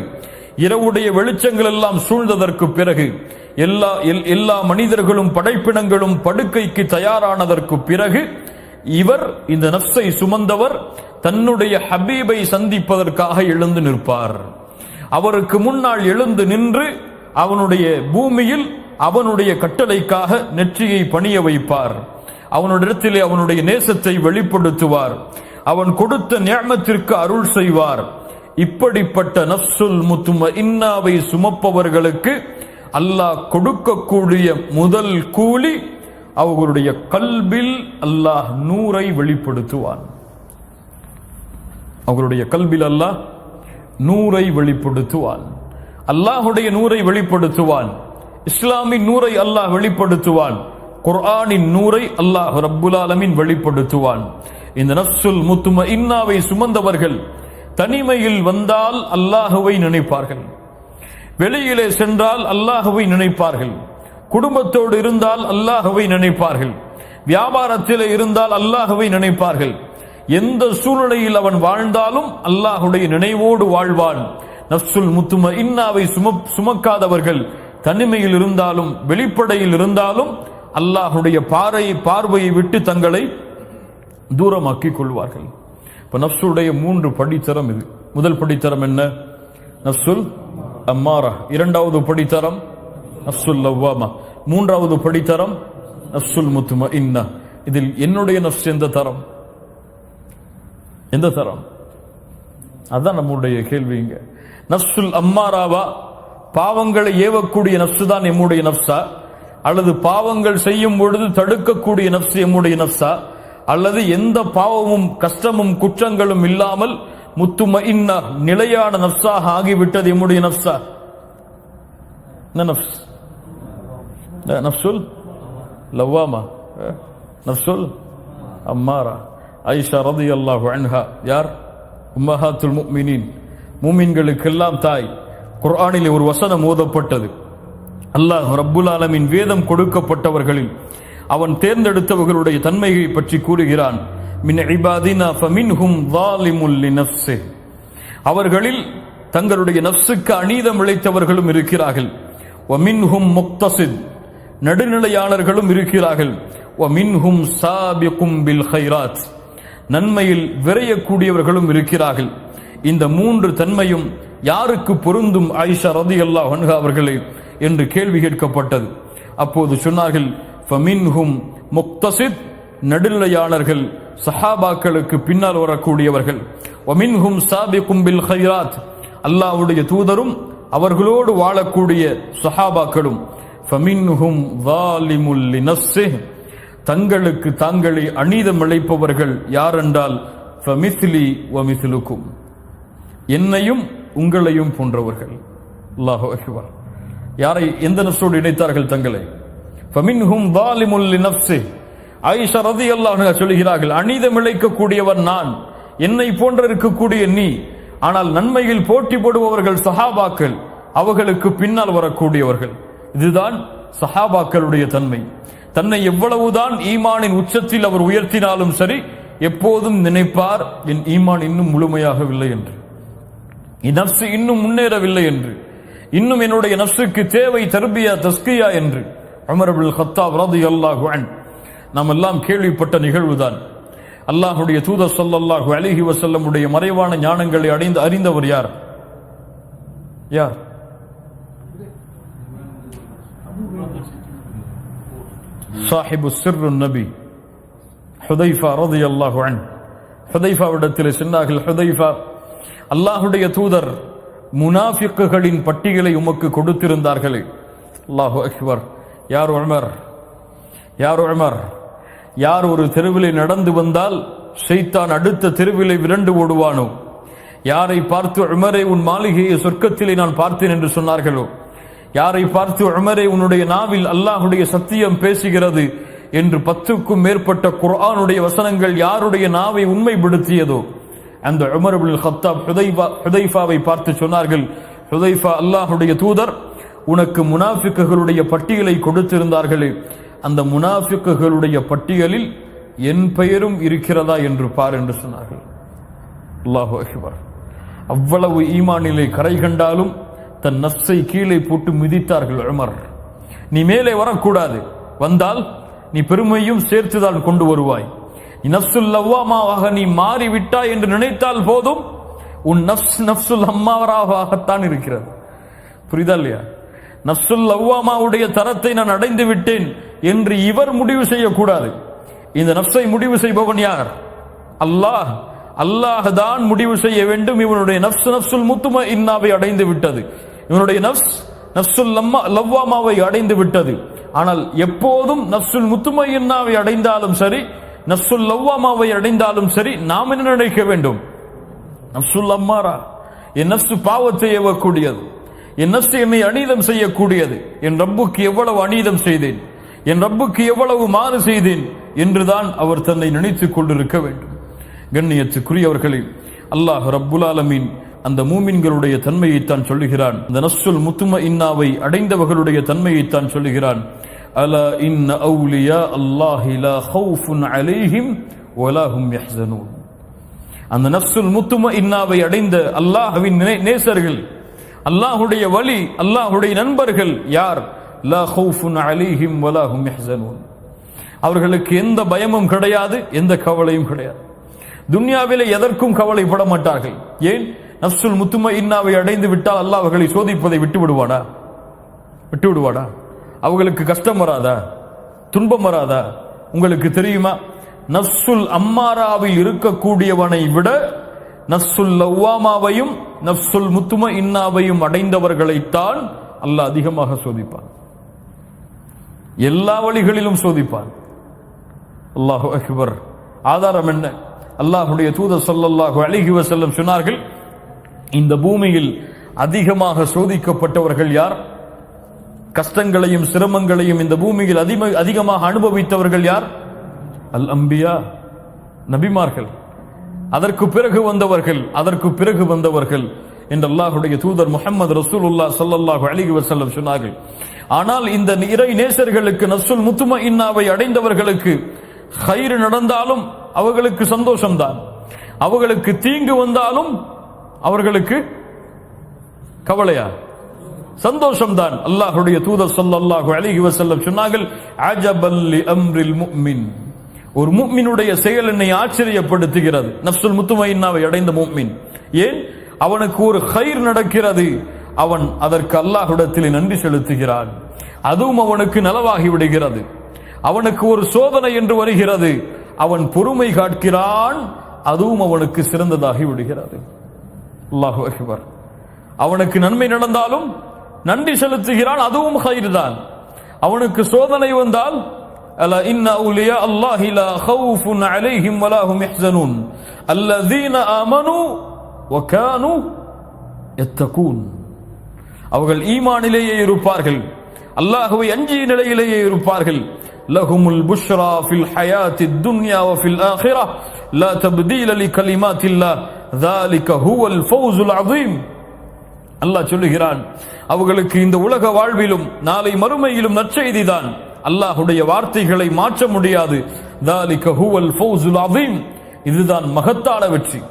இரவுடைய வெளிச்சங்கள் எல்லாம் சூழ்ந்ததற்கு பிறகு, எல்லா மனிதர்களும் படைப்பினங்களும் படுக்கைக்கு தயாரானதற்கு பிறகு, இவர் இந்த நஃப்ஸை சுமந்தவர் தன்னுடைய ஹபீபை சந்திப்பதற்காக எழுந்து நிற்பார். அவருக்கு முன்னால் எழுந்து நின்று அவனுடைய பூமியில் அவனுடைய கட்டளைக்காக நெற்றியை பணிய வைப்பார். அவனுடைய அவனுடைய நேசத்தை வெளிப்படுத்துவார். அவன் கொடுத்த நிஅமத்திற்கு அருள் செய்வார். இப்படிப்பட்ட நஃப்சுல் முத்மஇன்னாவை சுமப்பவர்களுக்கு அல்லாஹ் கொடுக்கக்கூடிய முதல் கூலி, அவர்களுடைய கல்பில் அல்லாஹ் நூரை வெளிப்படுத்துவான். அவர்களுடைய கல்பில் அல்லாஹ் நூரை வெளிப்படுத்துவான். அல்லாஹுடைய நூரை வெளிப்படுத்துவான். இஸ்லாமின் நூரை அல்லாஹ் வெளிப்படுத்துவான். குர்ஆனின் நூரை அல்லாஹ் ரப்புல் ஆலமீன் வெளிப்படுத்துவான். இந்த நஃப்சுல் முத்மஇன்னாவை சுமந்தவர்கள் தனிமையில் வந்தால் அல்லாஹுவை நினைப்பார்கள், வெளியிலே சென்றால் அல்லாஹுவை நினைப்பார்கள், குடும்பத்தோடு இருந்தால் அல்லாஹுவை நினைப்பார்கள், வியாபாரத்தில் இருந்தால் அல்லாஹுவை நினைப்பார்கள். எந்த சூழ்நிலையில் அவன் வாழ்ந்தாலும் அல்லாஹுடைய நினைவோடு வாழ்வான். நஃப்சுல் முத்மஇன்னாவை சுமக்காதவர்கள் தனிமையில் இருந்தாலும் வெளிப்படையில் இருந்தாலும் அல்லாஹுடைய பார்வையை விட்டு தங்களை தூரமாக்கிக் கொள்வார்கள். இப்ப நஃப்சுடைய 3 படித்தரம் இது. முதல் படித்தரம் என்ன? நஃப்சுல் அம்மாரா. இரண்டாவது படித்தரம் நஃப்சுல் லவ்வாமா. மூன்றாவது படித்தரம் நஃப்சுல் முத்மஇன்னா. இதில் என்னுடைய நஃப்ஸ் எந்த தரம்? எந்த தரம்? அதான் நம்முடைய கேள்விங்க. நஃப்சுல் அம்மாராவா, பாவங்களை ஏவக்கூடிய நஃப்சு தான் எம்முடைய நஃப்ஸா, அல்லது பாவங்கள் செய்யும் பொழுது தடுக்கக்கூடிய நஃப்ஸ் எம்முடைய நஃப்ஸா, அல்லது எந்த பாவமும் கஷ்டமும் குற்றங்களும் இல்லாமல் முத்துமஇன்னா நிலையான நஃப்ஸாக ஆகிவிட்டது எம்முடைய நஃப்ஸா? நஃப்ஸ் நஃப்சுல் லவ்வாமா, நஃப்சுல் அம்மாரா. ஆயிஷா ரலியல்லாஹு அன்ஹா யார்? உம்மஹாத்துல் முஃமினீன், மூமின்களுக்கெல்லாம் தாய். குர்ஆனிலே ஒரு வசனம் ஓதப்பட்டது. அல்லாஹ் ரப்புல் ஆலமீன் வேதம் கொடுக்கப்பட்டவர்களில் அவன் தேர்ந்தெடுத்தவர்களுடைய தன்மையை பற்றி கூறுகிறான். மின் இபாதினா ஃபமின்ஹும் ஸாலிமுல் லினஃப்ஸிஹ். அவர்களில் தங்களுடைய நஃப்ஸுக்கு அநீதம் இழைத்தவர்களும் இருக்கிறார்கள். வமின்ஹும் முக்தஸித், நடுநிலையாளர்களும் இருக்கிறார்கள். வமின்ஹும் சாபிகும் பில் கைராத், நன்மையில் விரையக்கூடியவர்களும் இருக்கிறார்கள். இந்த 3 தன்மையும் யாருக்கு பொருந்தும் ஆயிஷா ரலியல்லாஹு அன்ஹா அவர்களே என்று கேள்வி கேட்கப்பட்டது. அப்போது சொன்னார்கள், ஃபமின்ஹும் முக்தஸித், நடுநிலையாளர்கள், சஹாபாக்களுக்கு பின்னால் வரக்கூடியவர்கள். வமின்ஹும் சாபிகும் பில் கைராத், அல்லாஹ்வுடைய தூதரும் அவர்களோடு வாழக்கூடிய சஹாபாக்களும். ஃபமின்ஹும் ஸாலிமுல் லினஃப்ஸிஹ், தங்களுக்கு தாங்களே அநீதம் இழைப்பவர்கள் யாரென்றால் ஃபமிஸ்லி வமிஸ்லுக்கும், என்னையும் உங்களையும் போன்றவர்கள். அல்லாஹு அக்பர். யாரை எந்த நஃப்ஸோடு இணைத்தார்கள் தங்களை? ஃபமின்ஹும் ஸாலிமுல் லினஃப்ஸிஹ். ஆயிஷா ரலியல்லாஹு அன்ஹா சொல்கிறார்கள், அநீதம் இழைக்கக்கூடியவர் நான், என்னை போன்ற இருக்கக்கூடிய நீ. ஆனால் நன்மையில் போட்டி போடுபவர்கள் சஹாபாக்கள், அவர்களுக்கு பின்னால் வரக்கூடியவர்கள். இதுதான் சஹாபாக்களுடைய தன்மை. தன்னை எவ்வளவுதான் ஈமானின் உச்சத்தில் அவர் உயர்த்தினாலும் சரி, எப்போதும் நினைப்பார், என் ஈமான் இன்னும் முழுமையாகவில்லை என்று, என் நஃப்ஸ் இன்னும் முன்னேறவில்லை என்று, இன்னும் என்னுடைய நஃப்ஸுக்கு தேவை தர்பியா தஸ்கியா என்று. உமர் இப்னுல் கத்தாப் ரலியல்லாஹு அன்ஹு நாம் எல்லாம் கேள்விப்பட்ட நிகழ்வுதான். அல்லாஹ்வுடைய தூதர் ஸல்லல்லாஹு அலைஹி வஸல்லம் உடைய மறைவான ஞானங்களை அறிந்தவர் யார்? யார்? சாஹிபு சிர்ருன் நபி ஹுதைஃபா ரலியல்லாஹு அன்ஹு. ஹுதைஃபாவிடத்தில் சொன்னார்கள், ஹுதைஃபா, அல்லாஹ்வுடைய தூதர் முனாஃபிக்குகளின் பட்டியலை உமக்கு கொடுத்திருந்தார்களே. அல்லாஹு அக்பர். யார் உமர்? யார் உமர்? யார் ஒரு தெருவிலே நடந்து வந்தால் ஷைத்தான் அடுத்த தெருவிலே விரண்டு ஓடுவானோ, யாரை பார்த்து உமரே உன் மாளிகையை சொர்க்கத்திலே நான் பார்த்தேன் என்று சொன்னார்களோ, யாரை பார்த்து உமரே உன்னுடைய நாவில் அல்லாஹுடைய சத்தியம் பேசுகிறது என்று 10க்கும் மேற்பட்ட குர்ஆனுடைய வசனங்கள் யாருடைய நாவை உண்மைப்படுத்தியதோ, அந்த உமர் இப்னுல் கத்தாப் ஹுதைஃபாவை பார்த்து சொன்னார்கள், ஹுதைஃபா, அல்லாஹுடைய தூதர் உனக்கு முனாஃபிக்குகளுடைய பட்டியலை கொடுத்திருந்தார்களே, அந்த முனாஃபிக்குகளுடைய பட்டியலில் என் பெயரும் இருக்கிறதா என்று பார் என்று சொன்னார்கள். அல்லாஹு அக்பர். அவ்வளவு ஈமானிலே கரை கண்டாலும் தன் நஃப்ஸை கீழே போட்டு மிதித்தார்கள் உமர். நீ மேலே வரக்கூடாது, வந்தால் நீ பெருமையும் சேர்த்துதான் கொண்டு வருவாய். நஃப்சுல் லவ்வாமாவாக நீ மாறிவிட்டாய் என்று நினைத்தால் போதும், உன் நஃப்சுல் அம்மாவராகத்தான் இருக்கிறது. புரியுதா இல்லையா? நஃப்சுல் லவ்வாமாவுடைய தரத்தை நான் அடைந்து விட்டேன் என்று இவர் முடிவு செய்யக்கூடாது. இந்த நஃப்ஸை முடிவு செய்பவன் யார்? அல்லாஹ். அல்லாஹ் தான் முடிவு செய்ய வேண்டும். இவனுடைய நஃப்சுல் முத்மஇன்னாவை அடைந்து விட்டது, இவனுடைய நஃப்சுல் லவ்வாமாவை அடைந்து விட்டது. ஆனால் எப்போதும் நஃப்சுல் முத்மஇன்னாவை அடைந்தாலும் சரி, நஃப்சுல் லவ்வாமாவை அடைந்தாலும் சரி, நாம் என்ன நினைக்க வேண்டும்? நஃப்சுல் அம்மாரா, என் நஃப்சு பாவத்தை ஏவக்கூடியது, என் நஃப்சு என்னை அநீதம் செய்யக்கூடியது, என் ரப்புக்கு எவ்வளவு அநீதம் செய்தேன், என் ரப்புக்கு எவ்வளவு மாறு செய்தேன் என்றுதான் அவர் தன்னை நினைத்துக் கொண்டிருக்க வேண்டும். கண்ணியத்துக்குரியவர்களே, அல்லாஹ் ரப்புல் ஆலமீன் அந்த மூமின்களுடைய தன்மையைத்தான் சொல்லுகிறான். அந்த நஃப்சுல் முத்மஇன்னாவை அடைந்தவர்களுடைய தன்மையைத்தான் சொல்லுகிறான். அலா இன்ன அவுலியா அல்லாஹி லா ஹவுஃபுன் அலைஹிம் வலா ஹும் யஹ்ஸனூன். அந்த நஃப்சுல் முத்மஇன்னாவை அடைந்த அல்லாஹ்வின் நேசர்கள், அல்லாஹ்வுடைய வலி, அல்லாஹ்வுடைய நண்பர்கள் யார்? லா ஹவுஃபுன் அலைஹிம் வலா ஹும் யஹ்ஸனூன். அவர்களுக்கு எந்த பயமும் கிடையாது, எந்த கவலையும் கிடையாது. துன்யாவிலே எதற்கும் கவலைப்பட மாட்டார்கள். ஏன்? நஃப்சுல் முத்மஇன்னாவை அடைந்து விட்டால் அல்லாஹ் அவர்களை சோதிப்பதை விட்டு விடுவாடா? விட்டு விடுவாடா? அவர்களுக்கு கஷ்டம் வராதா? துன்பம் வராதா? உங்களுக்கு தெரியுமா, நஃப்சுல் அம்மாராவில் இருக்கக்கூடியவனை விட நஃப்சுல் லவ்வாமாவையும் நஃப்சுல் முத்மஇன்னாவையும் அடைந்தவர்களைத்தான் அல்லாஹ் அதிகமாக சோதிப்பான். எல்லா வழிகளிலும் சோதிப்பான். அல்லாஹு அக்பர். ஆதாரம் என்ன? அல்லாஹுடைய தூதர் ஸல்லல்லாஹு அலைஹி வஸல்லம் சொன்னார்கள், இந்த பூமியில் அதிகமாக சோதிக்கப்பட்டவர்கள் யார்? கஷ்டங்களையும் சிரமங்களையும் இந்த பூமியில் அதிகமாக அனுபவித்தவர்கள் யார்? அல் அம்பியா, நபிமார்கள். அதற்கு பிறகு வந்தவர்கள் என்று அல்லாஹுடைய தூதர் முஹம்மது ரசூலுல்லாஹ் ஸல்லல்லாஹு அலைஹி வஸல்லம் சொன்னார்கள். ஆனால் இந்த இறை நேசர்களுக்கு, நஃப்சுல் முத்மஇன்னாவை அடைந்தவர்களுக்கு கைர் நடந்தாலும் அவர்களுக்கு சந்தோஷம்தான், அவர்களுக்கு தீங்கு வந்தாலும் அவர்களுக்கு கவலையா? சந்தோஷம்தான். அல்லாஹ்வுடைய தூதர் ஸல்லல்லாஹு அலைஹி வஸல்லம் சொன்னார்கள், அஜபல் லி அம்ரில் முஃமின். ஒரு முஃமினுடைய செயல் என்னை ஆச்சரியப்படுத்துகிறது. நஃப்சுல் முத்மஇன்னாவை அடைந்த முஃமின். ஏன்? அவனுக்கு ஒரு கைர் நடக்கிறது, அவன் அதற்கு அல்லாஹ்விடத்தில் நன்றி செலுத்துகிறான், அதுவும் அவனுக்கு நலவாகி விடுகிறது. அவனுக்கு ஒரு சோதனை என்று வருகிறது, அவன் பொறுமை காட்கிறான், அதுவும் அவனுக்கு சிறந்ததாகி விடுகிறது. அல்லாஹு அக்பர். அவனுக்கு நன்மை நடந்தாலும் நன்றி செலுத்துகிறான், அதுவும் கைர் தான். அவனுக்கு சோதனை வந்தால், அலா இன்ன அவுலியா அல்லாஹி லா ஹவுஃபுன் அலைஹிம் வலா ஹும் யஹ்ஸனூன் அல்லதீன ஆமனூ வ கானூ யத்தகூன். அவர்கள் ஈமானிலேயே இருப்பார்கள், அல்லாஹ்வை அஞ்சிய நிலையிலேயே இருப்பார்கள். லஹுமுல் புஷ்ரா ஃபில் ஹயாத்தித் துன்யா வ ஃபில் ஆখিরাহ லா தப்தீல லிகலிமாத்தில்லாஹ் ذلك ஹுவல் ஃபௌஸுல் அஸீம். அல்லாஹ் சொல்லுகிறான், அவர்களுக்கு இந்த உலக வாழ்விலும் நாளை மறுமையிலும் நற்செய்திதான். அல்லாஹ்வுடைய வார்த்தைகளை மாற்ற முடியாது. ذلك ஹுவல் ஃபௌஸுல் அஸீம். இதுதான் மகத்தான வெற்றி.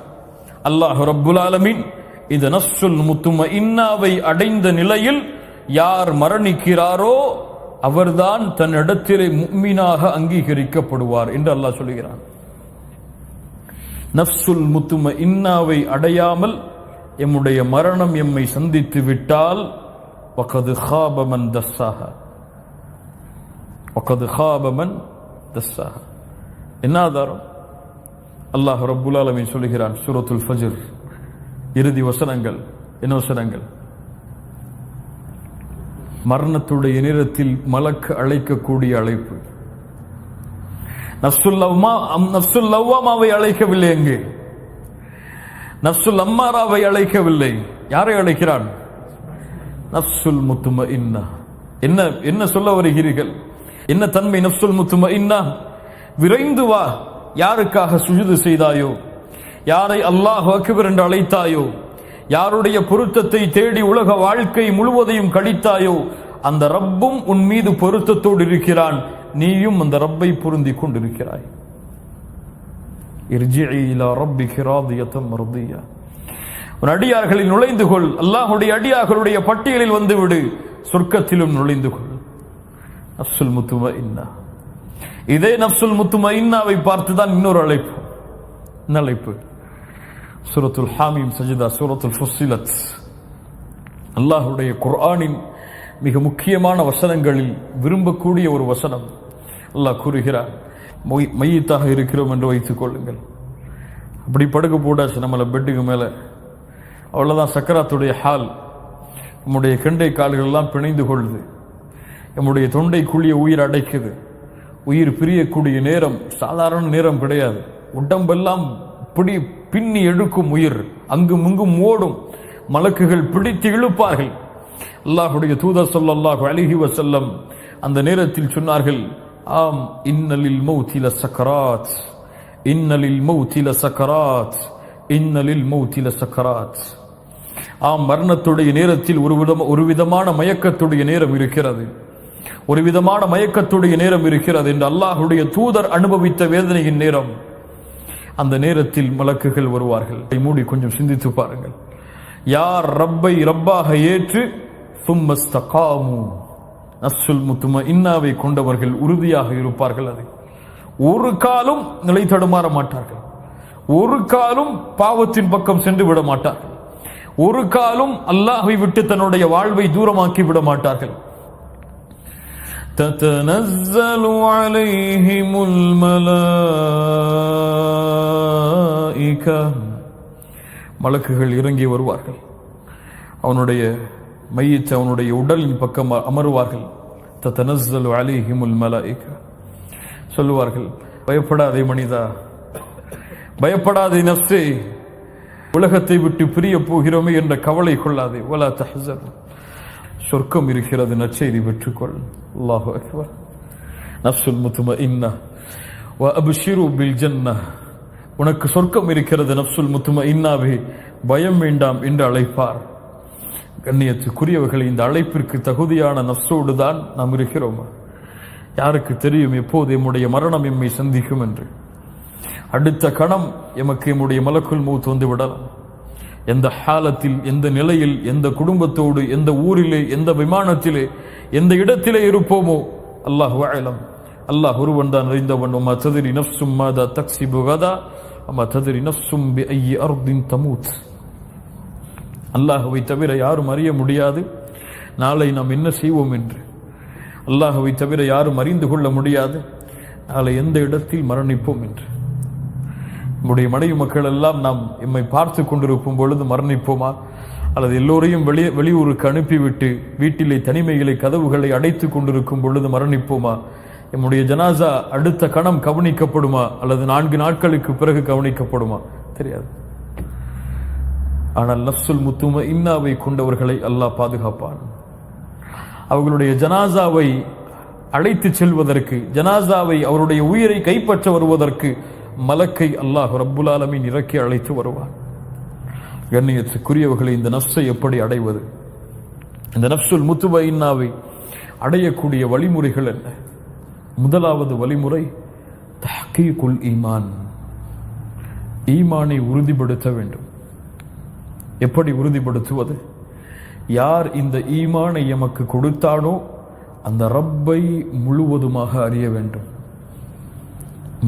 அல்லாஹ் ரப்புல் ஆலமீன் இந்த நஃப்சுல் முத்மஇன்னாவை அடைந்த நிலையில் யார் மரணிக்கிறாரோ அவர்தான் தன்னிடத்திலே முஃமினாக அங்கீகரிக்கப்படுவார் என்று அல்லாஹ் சொல்கிறான். நஃப்சுல் முத்மஇன்னாவை அடையாமல் எம்முடைய மரணம் எம்மை சந்தித்து விட்டால் வகத் காப மன் தஸ்ஸாஹா, வகத் காப மன் தஸ்ஸாஹா. என்ன ஆதாரம்? அல்லாஹ் ரப்புல் ஆலமீன் சொல்கிறான், சூரத்துல் ஃபஜ்ர் இறுதி வசனங்கள், என்ன வசனங்கள்? மரணத்துடைய நேரத்தில் மலக்கு அழைக்கக்கூடிய அழைப்பு. நஃப்சுல் லவ்வாமாவை அழைக்கவில்லை. எங்கே? நஃப்சுல் அம்மாராவை அழைக்கவில்லை. யாரை அழைக்கிறான்? நஃப்சுல் முத்மஇன்னா. என்ன சொல்ல வருகிறீர்கள்? என்ன தன்மை நஃப்சுல் முத்மஇன்னா? விரைந்து வா. யாருக்காக சுஜூது செய்தாயோ, யாரை அல்லாஹ் அக்பர் என்று அழைத்தாயோ, யாருடைய பொருத்தத்தை தேடி உலக வாழ்க்கை முழுவதையும் கழித்தாயோ, அந்த ரப்பும் உன் மீது பொருத்தத்தோடு இருக்கிறான். நீயும் அந்த ரப்பை பொருந்தி கொண்டிருக்கிறாய். இர்ஜிஇ இலா ரப்பிகி ராதியத்தன் மர்தியா. உன் அடியார்களில் நுழைந்து கொள். அல்லாஹ்வுடைய அடியார்களுடைய பட்டியலில் வந்துவிடு. சொர்க்கத்திலும் நுழைந்து கொள். நஃப்சுல் முத்மஇன்னா. இதே நஃப்சுல் முத்மஇன்னாவை பார்த்துதான் இன்னொரு அழைப்பு. என்ன அழைப்பு? சூரத்துல் ஹாமீம் சஜ்தா, சூரத்துல் ஃபுஸ்ஸிலத். அல்லாஹ்வுடைய குர்ஆனின் மிக முக்கியமான வசனங்களில் விரும்பக்கூடிய ஒரு வசனம். அல்லாஹ் கூறுகிறார், மையத்தாக இருக்கிறோம் என்று வைத்துக் கொள்ளுங்கள். அப்படி படுக்க போடாச்சு நம்மளை பெட்டுக்கு மேலே, அவ்வளோதான் சக்கராத்துடைய ஹால். நம்முடைய கெண்டை கால்கள் எல்லாம் பிணைந்து கொள்ளுது. நம்முடைய தொண்டை குழிய உயிர் அடைக்குது. உயிர் பிரியக்கூடிய நேரம் சாதாரண நேரம் கிடையாது. உடம்பெல்லாம் பின்னி எடுக்கும் உயிர். அங்கும் இங்கும் ஓடும். மலக்குகள் பிடித்து இழுப்பார்கள். அல்லாஹ்வுடைய தூதர் ஸல்லல்லாஹு அலைஹி வஸல்லம் அந்த நேரத்தில் சொன்னார்கள், ஆம், இன்னலில் மௌத்தி லசக்கராத், இன்னலில் மௌத்தி லசக்கராத், இன்னலில் மௌத்தி லசக்கராத். ஆம், மரணத்துடைய நேரத்தில் ஒரு விதமான மயக்கத்துடைய நேரம் இருக்கிறது. ஒரு விதமான மயக்கத்துடைய நேரம் இருக்கிறது என்று அல்லாஹ்வுடைய தூதர் அனுபவித்த வேதனையின் நேரம். அந்த நேரத்தில் மலக்குகள் வருவார்கள். மூடி கொஞ்சம் சிந்தித்து பாருங்கள். யார் ரப்பை ரப்பாக ஏற்று சும்மஸ்தகாமு, நஃப்சுல் முத்மஇன்னாவை கொண்டவர்கள் உறுதியாக இருப்பார்கள். அதை ஒரு காலும் நிலை தடுமாற மாட்டார்கள். ஒரு காலும் பாவத்தின் பக்கம் சென்று விட மாட்டார்கள். ஒரு காலும் அல்லாஹ்வை விட்டு தன்னுடைய வாழ்வை தூரமாக்கி விட மாட்டார்கள். ததனஸ்ஸலு அலைஹிமுல் மலாயிகா, மலக்குகள் இறங்கி வருவார்கள். அவனுடைய மையத்தை அவனுடைய உடலின் பக்கம் அமருவார்கள். ததனஸ்ஸலு அலைஹிமுல் மலாயிகா, சொல்லுவார்கள், பயப்படாதே மனிதா, பயப்படாதே நஃப்ஸே, உலகத்தை விட்டு பிரிய போகிறோமே என்ற கவலை கொள்ளாதே. வலா தஹ்ஸன், சொர்க்கம் இருக்கிறது, நற்செய்தி பெற்றுக்கொள். அல்லாஹு அக்பர். நஃப்சுல் முத்மஇன்னா வ அப்ஷிரு பில் ஜன்னah, உனக்கு சொர்க்கம் இருக்கிறது நஃப்சுல் முத்மஇன்னாவே, பயம் வேண்டாம் என்று அழைப்பார். கண்ணியத்துக்குரியவர்களை, இந்த அழைப்பிற்கு தகுதியான நஃப்ஸோடு தான் நாம் இருக்கிறோம். யாருக்கு தெரியும் எப்போது எம்முடைய மரணம் எம்மை சந்திக்கும் என்று? அடுத்த கணம் எமக்கு எம்முடைய மலக்குல் மௌத் வந்து விடலாம். எந்த ஹாலத்தில், எந்த நிலையில், எந்த குடும்பத்தோடு, எந்த ஊரிலே, எந்த விமானத்திலே, எந்த இடத்திலே இருப்போமோ அல்லாஹு அலம். அல்லாஹ் ஒருவன் தான் அறிந்தவன். வமா தத்ரி நஃப்சும் மாதா தக்ஸிபு கதா வமா தத்ரி நஃப்சும் பிஅய்யி அர்தின் தமூத். அல்லாஹ்வை தவிர யாரும் அறிய முடியாது நாளை நாம் என்ன செய்வோம் என்று. அல்லாஹ்வை தவிர யாரும் அறிந்து கொள்ள முடியாது நாளை எந்த இடத்தில் மரணிப்போம் என்று. நம்முடைய மனைவி மக்கள் எல்லாம் நாம் எம்மை பார்த்து கொண்டிருக்கும் பொழுது மரணிப்போமா, அல்லது எல்லோரையும் வெளியூருக்கு அனுப்பிவிட்டு வீட்டிலே தனிமைகளை கதவுகளை அடைத்து கொண்டிருக்கும் பொழுது மரணிப்போமா? நம்முடைய ஜனாசா அடுத்த கணம் கவனிக்கப்படுமா, அல்லது 4 நாட்களுக்கு பிறகு கவனிக்கப்படுமா? தெரியாது. ஆனால் நஃப்சுல் முத்மஇன்னாவை கொண்டவர்களை அல்லாஹ் பாதுகாப்பான். அவர்களுடைய ஜனாசாவை அழைத்து செல்வதற்கு, ஜனாசாவை அவருடைய உயிரை கைப்பற்ற வருவதற்கு மலக்கை அல்லாஹ் ரப்புல் ஆலமீன் இறக்கி அழைத்து வருவார். கண்ணியத்துக்குரியவர்களை, இந்த நஃப்ஸை எப்படி அடைவது? இந்த நஃப்சுல் முத்மஇன்னாவை அடையக்கூடிய வழிமுறைகள் என்ன? முதலாவது வழிமுறை தஹ்கீகுல் ஈமான், ஈமானை உறுதிப்படுத்த வேண்டும். எப்படி உறுதிப்படுத்துவது? யார் இந்த ஈமானை எமக்கு கொடுத்தானோ அந்த ரப்பை முழுவதுமாக அறிய வேண்டும்.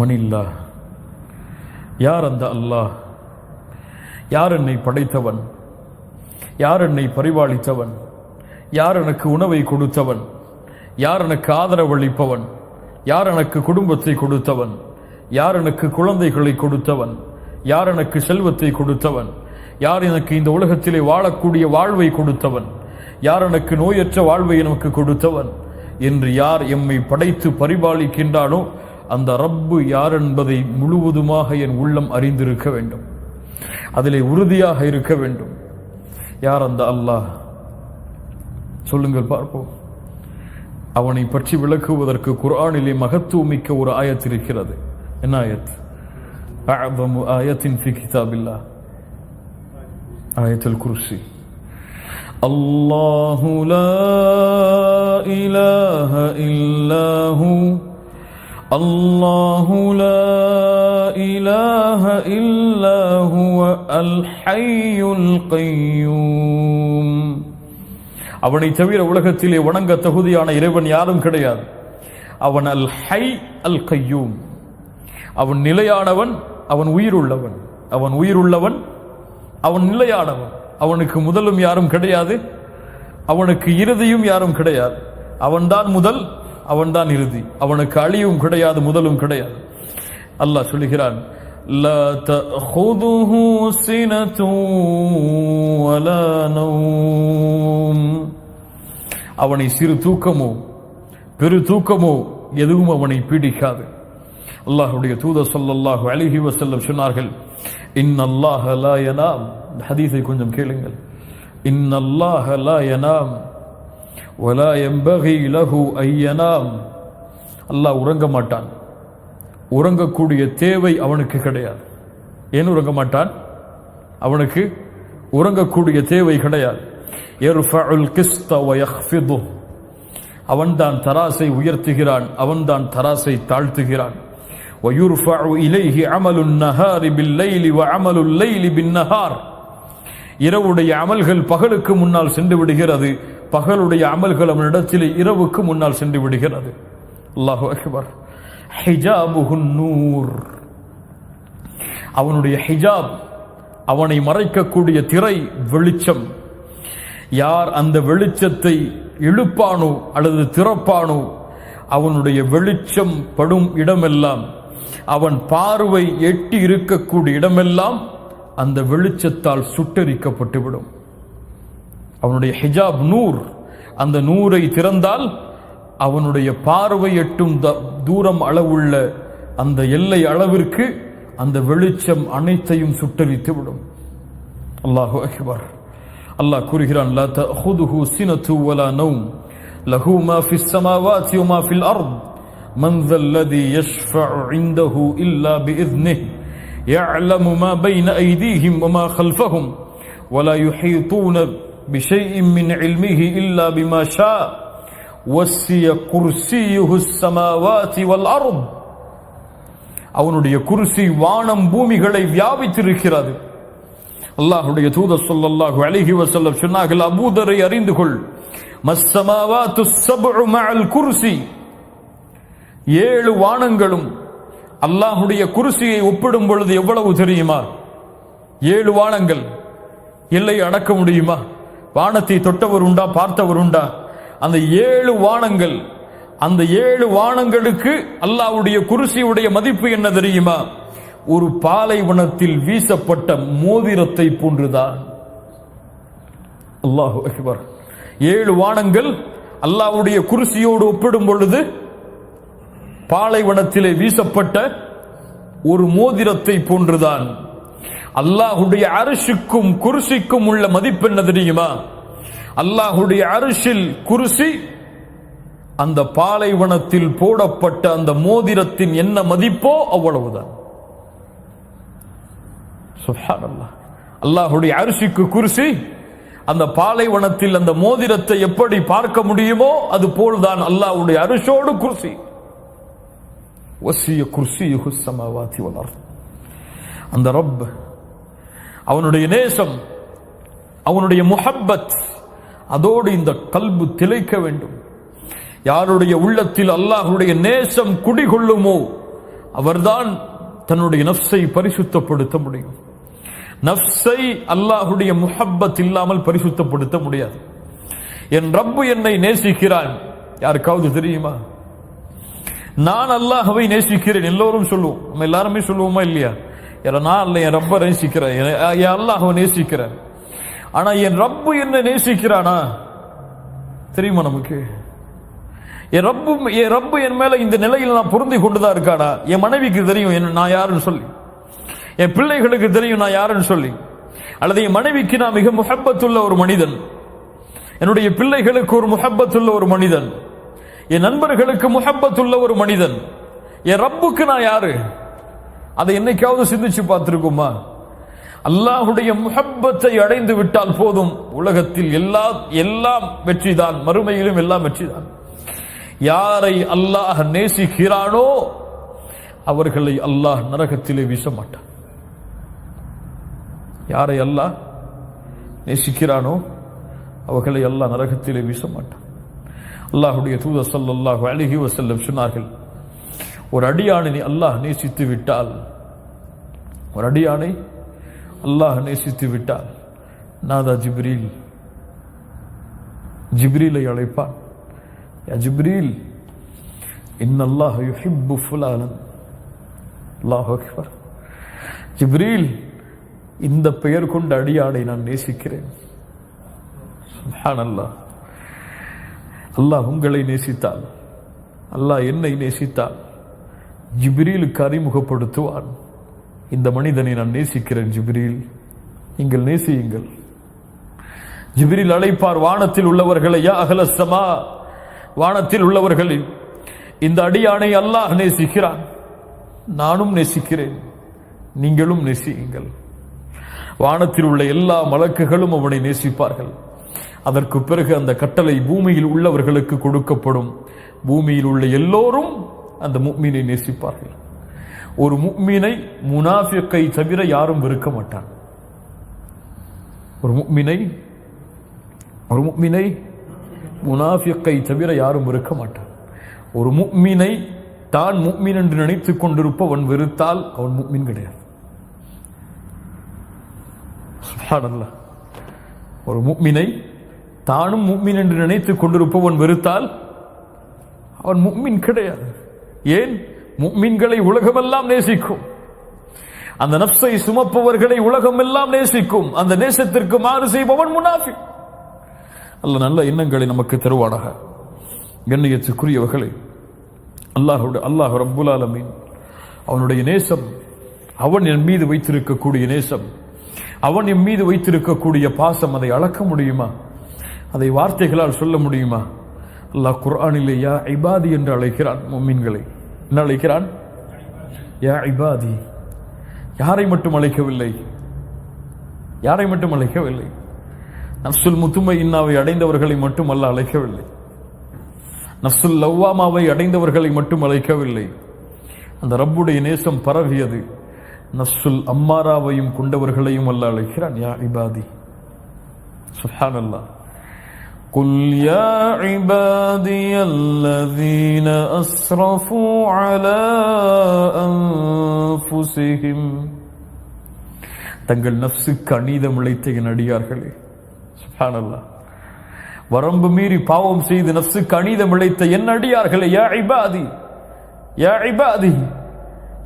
மனில்லா, யார் அந்த அல்லாஹ்? யார் என்னை படைத்தவன்? யார் என்னை பரிபாலித்தவன்? யார் எனக்கு உணவை கொடுத்தவன்? யார் எனக்கு ஆதரவளிப்பவன்? யார் எனக்கு குடும்பத்தை கொடுத்தவன்? யார் எனக்கு குழந்தைகளை கொடுத்தவன்? யார் எனக்கு செல்வத்தை கொடுத்தவன்? யார் எனக்கு இந்த உலகத்திலே வாழக்கூடிய வாழ்வை கொடுத்தவன், யார் எனக்கு நோயற்ற வாழ்வை எனக்கு கொடுத்தவன் என்று யார் எம்மை படைத்து பரிபாலிக்கின்றானோ அந்த ரப்பு யார் என்பதை முழுவதுமாக என் உள்ளம் அறிந்திருக்க வேண்டும், அதிலே உறுதியாக இருக்க வேண்டும். யார் அந்த அல்லாஹ்? சொல்லுங்கள் பார்ப்போம். அவனை பற்றி விளக்குவதற்கு குர்ஆனிலே மகத்துவமிக்க ஒரு ஆயத் இருக்கிறது. என்ன ஆயத்? அஅதமு ஆயத்தின் ஃபி கிதாபில்லாஹ், ஆயத்துல் குர்சி. அல்லாஹு லா இலாஹ இல்லாஹு, அல்லாஹு லா இலாஹ இல்லாஹு அல் ஹய்யுல் கய்யூம். அவனை தவிர உலகத்திலே வணங்க தகுதியான இறைவன் யாரும் கிடையாது. அவன் அல் ஹை அல் கய்யூம். அவன் நிலையானவன், அவன் உயிருள்ளவன். அவன் உயிருள்ளவன், அவன் நிலையானவன். அவனுக்கு முதலும் யாரும் கிடையாது, அவனுக்கு இறுதியும் யாரும் கிடையாது. அவன்தான் முதல், அவன்தான் இறுதி. அவனுக்கு அழிவும் கிடையாது, முதலும் கிடையாது. அல்லாஹ் சொல்லுகிறான், லா தஅஹுதுஹு சினத்துன் வலா நௌம். அவனை சிறு தூக்கமோ பெரு தூக்கமோ எதுவும் அவனை பீடிக்காது. அல்லாஹ்வுடைய தூதர் ஸல்லல்லாஹு அலைஹி வஸல்லம் சொன்னார்கள், இன்னல்லாஹ லா யனாம். இந்த ஹதீஸை கொஞ்சம் கேளுங்கள். இன்னல்லாஹ லா யனாம் வலா யம்பகி லஹு அன் யனாம். அல்லாஹ் உறங்க மாட்டான், உறங்கக்கூடிய தேவை அவனுக்கு கிடையாது. ஏன் உறங்க மாட்டான்? அவனுக்கு உறங்கக்கூடிய தேவை கிடையாது. யர்ஃபஉல் கிஸ்த வ யக்ஃபிது. அவன்தான் தராசை உயர்த்துகிறான், அவன்தான் தராசை தாழ்த்துகிறான். وَيُرْفَعُ إِلَيْهِ عَمَلُ النَّهَارِ بِاللَّيْلِ وَعَمَلُ اللَّيْلِ بِالنَّهَارِ. இரவுடைய அமல்கள் பகலுக்கு முன்னால் சென்று விடுகிறது, பகலுடைய அமல்கள் அவனிடத்தில் இரவுக்கு முன்னால் சென்று விடுகிறது. அல்லாஹு அக்பர். ஹிஜாபுஹுன் நூர். அவனுடைய ஹிஜாப், அவனை மறைக்கக்கூடிய திரை வெளிச்சம். யார் அந்த வெளிச்சத்தை இழுப்பானோ அல்லது திறப்பானோ அவனுடைய வெளிச்சம் படும் இடமெல்லாம், அவன் பார்வை எட்டி இருக்கக்கூடிய இடமெல்லாம் அந்த வெளிச்சத்தால் சுட்டரிக்கப்பட்டுவிடும். அவனுடைய ஹிஜாப் நூர். அந்த நூரை திறந்தால் அவனுடைய பார்வை எட்டும் தூரம் அளவுள்ள அந்த எல்லை அளவிற்கு அந்த வெளிச்சம் அனைத்தையும் சுட்டரித்து விடும். அல்லாஹு அக்பர். அல்லாஹ் கூறுகிறான், லா தஅஹுதுஹு சினத்து வலா நௌம் லஹு மா ஃபிஸ் ஸமாவாதி வ மா ஃபில் அர்த் மன் ஸல்லதி யஷ்ஃபஉ இன்தஹு இல்லா பிஇذنஹு யஅலமு மா பைன ஐதீஹிம் வ மா கல்ஃபஹும் வ லா யுஹீதூன பிஷைஇன் மின் இல்மிஹி இல்லா பிமா ஷாஅ வஸ்ஸிய குர்ஸியுஹு ஸமாவாதி வல் அர்த். அவனுடைய குர்சி வானம் பூமிகளை வியாபித்திருக்கிறது. அல்லாஹ்வுடைய தூதர் ஸல்லல்லாஹு அலைஹி வஸல்லம் சொன்னார்கள், அபூதரை அறிந்து கொள், மஸ்ஸமாவாத்து ஸப்உ மஅல் குர்சி. 7 வானங்களும் அல்லாஹ்வுடைய குர்சியை ஒப்பிடும் பொழுது எவ்வளவு தெரியுமா? 7 வானங்கள். எல்லை அடக்க முடியுமா? வானத்தை தொட்டவர் உண்டா, பார்த்தவர் உண்டா? அந்த 7 வானங்கள், அந்த 7 வானங்களுக்கு அல்லாஹ்வுடைய குர்சியுடைய மதிப்பு என்ன தெரியுமா? ஒரு பாலைவனத்தில் வீசப்பட்ட மோதிரத்தை போன்றுதான். அல்லாஹு அக்பர். 7 வானங்கள் அல்லாஹ்வுடைய குர்சியோடு ஒப்பிடும் பொழுது பாலைவனத்திலே வீசப்பட்ட ஒரு மோதிரத்தை போன்றுதான். அல்லாஹ்வுடைய அர்ஷுக்கும் குர்சிக்கும் உள்ள மதிப்பு என்ன தெரியுமா? அல்லாஹ்வுடைய அர்ஷில் குர்சி அந்த பாலைவனத்தில் போடப்பட்ட அந்த மோதிரத்தின் என்ன மதிப்போ அவ்வளவுதான். சுப்ஹானல்லாஹ். அல்லாஹ்வுடைய அர்ஷுக்கு குர்சி, அந்த பாலைவனத்தில் அந்த மோதிரத்தை எப்படி பார்க்க முடியுமோ அது போல்தான் அல்லாஹ்வுடைய அர்ஷோடு குர்சி. வஸிய குர்சியுஹு ஸமாவாதி வல் அர்த். அந்த ரப், அவனுடைய நேசம், அவனுடைய முஹப்பத், அதோடு இந்த கல்பு திளைக்க வேண்டும். யாருடைய உள்ளத்தில் அல்லாஹ்வுடைய நேசம் குடிகொள்ளுமோ அவர்தான் தன்னுடைய நஃப்ஸை பரிசுத்தப்படுத்த முடியும். நஃப்ஸை அல்லாஹ்வுடைய முஹப்பத் இல்லாமல் பரிசுத்தப்படுத்த முடியாது. என் ரப்பு என்னை நேசிக்கிறான். யாருக்காவது தெரியுமா? நான் அல்லாஹ்வை நேசிக்கிறேன். எல்லோரும் சொல்லுவோம், நம்ம எல்லாருமே சொல்லுவோமா இல்லையா? நான் இல்லை, என் ரப்ப நேசிக்கிறேன், என் அல்லாஹ்வை நேசிக்கிறேன். ஆனா என் ரப்பு என்ன நேசிக்கிறானா தெரியுமா நமக்கு? என் ரப்பு என் மேல இந்த நிலையில் நான் பொருந்தி கொண்டுதான் இருக்கானா? என் மனைவிக்கு தெரியும் நான் யாருன்னு சொல்லி, என் பிள்ளைகளுக்கு தெரியும் நான் யாருன்னு சொல்லி. அல்லது என் மனைவிக்கு நான் மிக முஹப்பத்துள்ள ஒரு மனிதன், என்னுடைய பிள்ளைகளுக்கு ஒரு முஹப்பத்துள்ள ஒரு மனிதன், என் நண்பர்களுக்கு முஹப்பத்துள்ள ஒரு மனிதன். என் ரப்புக்கு நான் யாரு? அதை என்னைக்காவது சிந்திச்சு பார்த்திருக்குமா? அல்லாஹுடைய முஹப்பத்தை அடைந்து விட்டால் போதும், உலகத்தில் எல்லாம் வெற்றிதான், மறுமையிலும் எல்லாம் வெற்றிதான். யாரை அல்லாஹ் நேசிக்கிறானோ அவர்களை அல்லாஹ் நரகத்திலே வீச மாட்டான். யாரை அல்லாஹ் நேசிக்கிறானோ அவர்களை அல்லாஹ் நரகத்திலே வீச மாட்டான். அல்லாஹுடைய தூதர் ஸல்லல்லாஹு அலைஹி வஸல்லம் சொன்னார்கள், ஒரு அடியானை அல்லாஹ் நேசித்து விட்டால், ஒரு அடியானை அல்லாஹ் நேசித்து விட்டால் நாதா ஜிப்ரீலை அழைப்பான். யா ஜிப்ரீல், இன்னல்லாஹ யுஹிப்பு ஃபுலானன். அல்லாஹு அக்பர். ஜிப்ரீல், இந்த பெயர் கொண்ட அடியானை நான் நேசிக்கிறேன். சுப்ஹானல்லாஹ். அல்லாஹ் உங்களை நேசித்தால், அல்லாஹ் என்னை நேசித்தால் ஜிப்ரீலுக்கு அறிமுகப்படுத்துவான், இந்த மனிதனை நான் நேசிக்கிறேன் ஜிப்ரீல், நீங்கள் நேசியுங்கள். ஜிப்ரீல் அழைப்பார் வானத்தில் உள்ளவர்களை, யா அஹ்லஸ் ஸமா, வானத்தில் உள்ளவர்களே, இந்த அடியானை அல்லாஹ் நேசிக்கிறான், நானும் நேசிக்கிறேன், நீங்களும் நேசியுங்கள். வானத்தில் உள்ள எல்லா மலக்குகளும் அவனை நேசிப்பார்கள். அதற்கு பிறகு அந்த கட்டளை பூமியில் உள்ளவர்களுக்கு கொடுக்கப்படும். பூமியில் உள்ள எல்லோரும் அந்த முஃமினை நேசிப்பார்கள். ஒரு முஃமினை முனாஃபிக்கை தவிர யாரும் வெறுக்க மாட்டான். ஒரு முஃமினை முனாஃபிக்கை தவிர யாரும் வெறுக்க மாட்டான். ஒரு முஃமினை தான் முஃமின் என்று நினைத்துக் கொண்டிருப்பவன் வெறுத்தால் அவன் முஃமின் கிடையாது. சுப்ஹானல்லாஹ். ஒரு முஃமினை தானும் முஃமின் என்று நினைத்துக் கொண்டிருப்பவன் வெறுத்தால் அவன் முஃமின் கிடையாது. ஏன்? முஃமின்களை உலகமெல்லாம் நேசிக்கும். அந்த நஃப்ஸை சுமப்பவர்களை உலகமெல்லாம் நேசிக்கும். அந்த நேசத்திற்கு மாறு செய்பவன் முனாஃபிக். அல்லாஹ் நல்ல எண்ணங்களை நமக்கு தருவானாக. கண்ணியத்துக்குரியவர்களே, அல்லாஹ் ரப்புல் ஆலமீன் அவனுடைய நேசம், அவன் என் மீது வைத்திருக்கக்கூடிய நேசம், அவன் என் மீது வைத்திருக்கக்கூடிய பாசம், அதை அளக்க முடியுமா? அதை வார்த்தைகளால் சொல்ல முடியுமா? அல்லாஹ் குர்ஆனிலே யா இபாதி என்று அழைக்கிறான். முஃமின்களை என்ன அழைக்கிறான்? யா இபாதி. யாரை மட்டும் அழைக்கவில்லை, யாரை மட்டும் அழைக்கவில்லை, நஃப்சுல் முத்துமையின்னாவை அடைந்தவர்களை மட்டும் அல்லாஹ் அழைக்கவில்லை, நஃப்சுல் லவ்வாமாவை அடைந்தவர்களை மட்டும் அழைக்கவில்லை. அந்த ரப்புடைய நேசம் பரவியது நஃப்சுல் அம்மாராவையும் கொண்டவர்களையும் அல்லாஹ் அழைக்கிறான். யா இபாதி. சுப்ஹானல்லாஹ். قل يا عبادي الذين أسرفوا على أنفسهم. தங்கள் நஃப்ஸுக்கு அநீதம் இழைத்த என் அடியார்களே. சுப்ஹானல்லாஹ். வரம்பு மீறி பாவம் செய்து நஃப்ஸுக்கு அநீதம் இழைத்த என் அடியார்களே. யா இபாதி, யா இபாதி.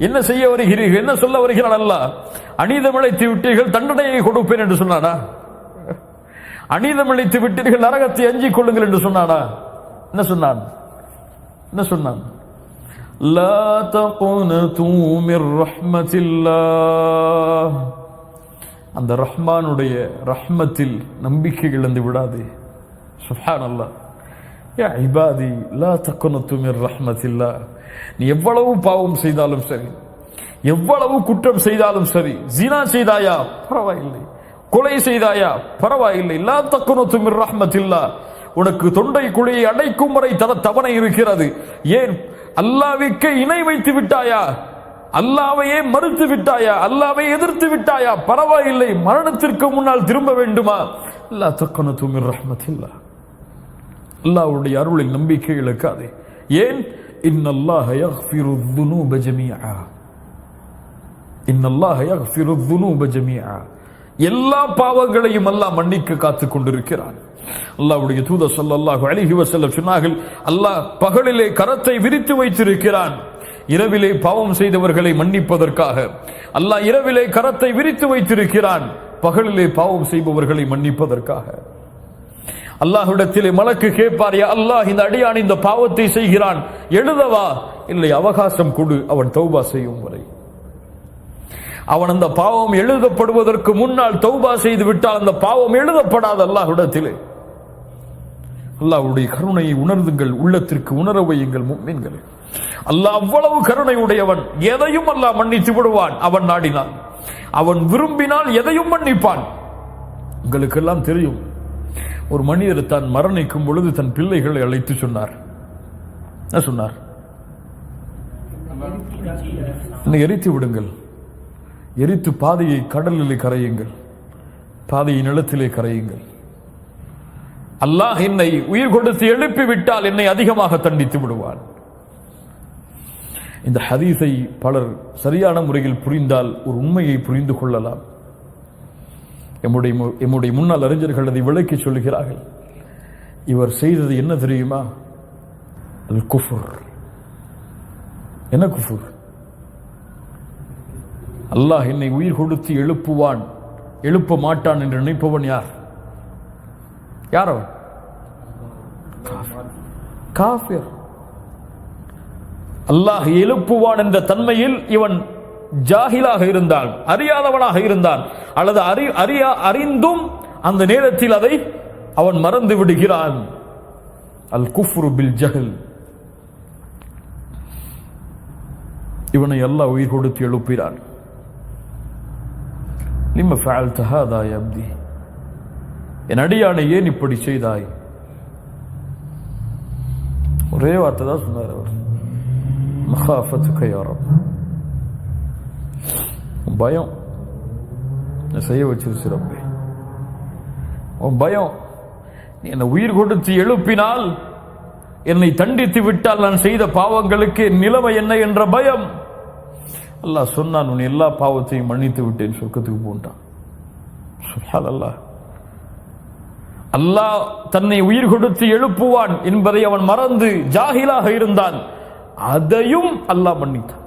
என்ன செய்ய வருகிறீர்கள்? என்ன சொல்ல வருகிறான் அல்லாஹ்? அநீதம் இழைத்து விட்டீர்கள், தண்டனையை கொடுப்பேன் என்று சொன்னானா? அநீதம் இழைத்து விட்டீர்கள், நரகத்தை அஞ்சிக் கொள்ளுங்கள் என்று சொன்னானா? என்ன சொன்னான்? லா தக்னது மிர் ரஹ்மத்தில்லாஹ். அந்த ரஹ்மானுடைய ரஹ்மத்தில் நம்பிக்கை இழந்து விடாதே. சுப்ஹானல்லாஹ். யா இபாதி லா தக்னது மிர் ரஹ்மத்தில்லாஹ். நீ எவ்வளவு பாவம் செய்தாலும் சரி, எவ்வளவு குற்றம் செய்தாலும் சரி, ஜினா செய்தாயா பரவாயில்லை, கொலை செய்தாயா பரவாயில்லை, லா தக்னது மிர் ரஹ்மத்தில்லாஹ். உனக்கு தொண்டை குழியை அடைக்கும் வரை தவணை இருக்கிறது. ஏன்? அல்லாஹ்வுக்கு இணை வைத்து விட்டாயா, அல்லாஹ்வையே மறுத்து விட்டாயா, அல்லாஹ்வை எதிர்த்து விட்டாயா பரவாயில்லை, மரணத்திற்கு முன்னால் திரும்ப வேண்டுமா? லா தக்னது மிர் ரஹ்மத்தில்லாஹ். அல்லாஹ்வுடைய அருளில் நம்பிக்கை இழக்காதே. ஏன்? இன்னல்லாஹ யக்ஃபிரு ذுனூப ஜமீஆ. இன்னல்லாஹ யக்ஃபிரு ذுனூப ஜமீஆ. எல்லா பாவங்களையும் அல்லாஹ் மன்னிக்க காத்துக் கொண்டிருக்கிறான். அல்லாஹ்வுடைய தூதர் ஸல்லல்லாஹு அலைஹி வஸல்லம் சொன்னார்கள், அல்லாஹ் பகலிலே கரத்தை விரித்து வைத்திருக்கிறான், இரவிலே பாவம் செய்தவர்களை மன்னிப்பதற்காக. அல்லாஹ் இரவிலே கரத்தை விரித்து வைத்திருக்கிறான், பகலிலே பாவம் செய்பவர்களை மன்னிப்பதற்காக. அல்லாஹ்விடத்திலே மலக்கு கேட்பார், யா அல்லாஹ், இந்த அடியான் இந்த பாவத்தை செய்கிறான், எழுதவா? இல்லை, அவகாசம் கொடு, அவன் தௌபா செய்யும் வரை. அவன் அந்த பாவம் எழுதப்படுவதற்கு முன்னால் தௌபா செய்து விட்டால் அந்த பாவம் எழுதப்படாது அல்லாஹ்விடத்திலே. அல்லாஹ்வுடைய கருணையை உணர்ந்துங்கள், உள்ளத்திற்கு உணர வையுங்கள் முஃமின்களே. அல்லாஹ் அவ்வளவு கருணை உடையவன், எதையும் அல்லாஹ் மன்னித்து விடுவான் அவன் நாடினால். அவன் விரும்பினால் எதையும் மன்னிப்பான். உங்களுக்கெல்லாம் தெரியும், ஒரு மனிதர் தான் மரணிக்கும் பொழுது தன் பிள்ளைகளை அழைத்து சொன்னார். என்ன சொன்னார்? என்னை எரித்து விடுங்கள், எரித்து பாதையை கடலிலே கரையுங்கள், பாதையை நிலத்திலே கரையுங்கள். அல்லாஹ் என்னை உயிர் கொடுத்து எழுப்பி விட்டால் என்னை அதிகமாக தண்டித்து விடுவான். இந்த ஹதீஸை பலர் சரியான முறையில் புரிந்தால் ஒரு உண்மையை புரிந்து கொள்ளலாம். எம்முடைய முன்னாள் அறிஞர்கள் அதை விளக்கி சொல்லுகிறார்கள். இவர் செய்தது என்ன தெரியுமா? அல் குஃபுர். என்ன குஃபுர்? அல்லாஹ் என்னை உயிர் கொடுத்து எழுப்புவான், எழுப்ப மாட்டான் என்று நினைப்பவன் யார்? யாரோ காஃபிர். அல்லாஹ் எழுப்புவான் என்ற தன்மையில் இவன் ஜாஹிலாக இருந்தால், அறியாதவனாக இருந்தான், அல்லது அறிந்தும் அந்த நேரத்தில் அதை அவன் மறந்து விடுகிறான். அல் குஃப்ரு பில் ஜஹல். இவனை அல்லாஹ் உயிர் கொடுத்து எழுப்பினான். லிம்ம ஃபஅல்த ஹாதா யா அப்தி, என் அடியானை ஏன் இப்படி செய்தாய்? ஒரே வார்த்தை தான் சொன்னார் அவர், மகாஃபத்துக யா ரப். பயம் செய்ய வச்சிருச்சு ரப்பே, உன் பயம். நீ என்னை உயிர் கொடுத்து எழுப்பினால், என்னை தண்டித்து விட்டால் நான் செய்த பாவங்களுக்கு நிலைமை என்ன என்ற பயம். அல்லாஹ் சொன்னான், உன் எல்லா பாவத்தையும் மன்னித்து விட்டேன், சொர்க்கத்துக்கு போன்றான். சுப்ஹானல்லாஹ். அல்லாஹ் தன்னை உயிர் கொடுத்து எழுப்புவான் என்பதை அவன் மறந்து ஜாஹிலாக இருந்தான், அதையும் அல்லாஹ் மன்னித்தான்.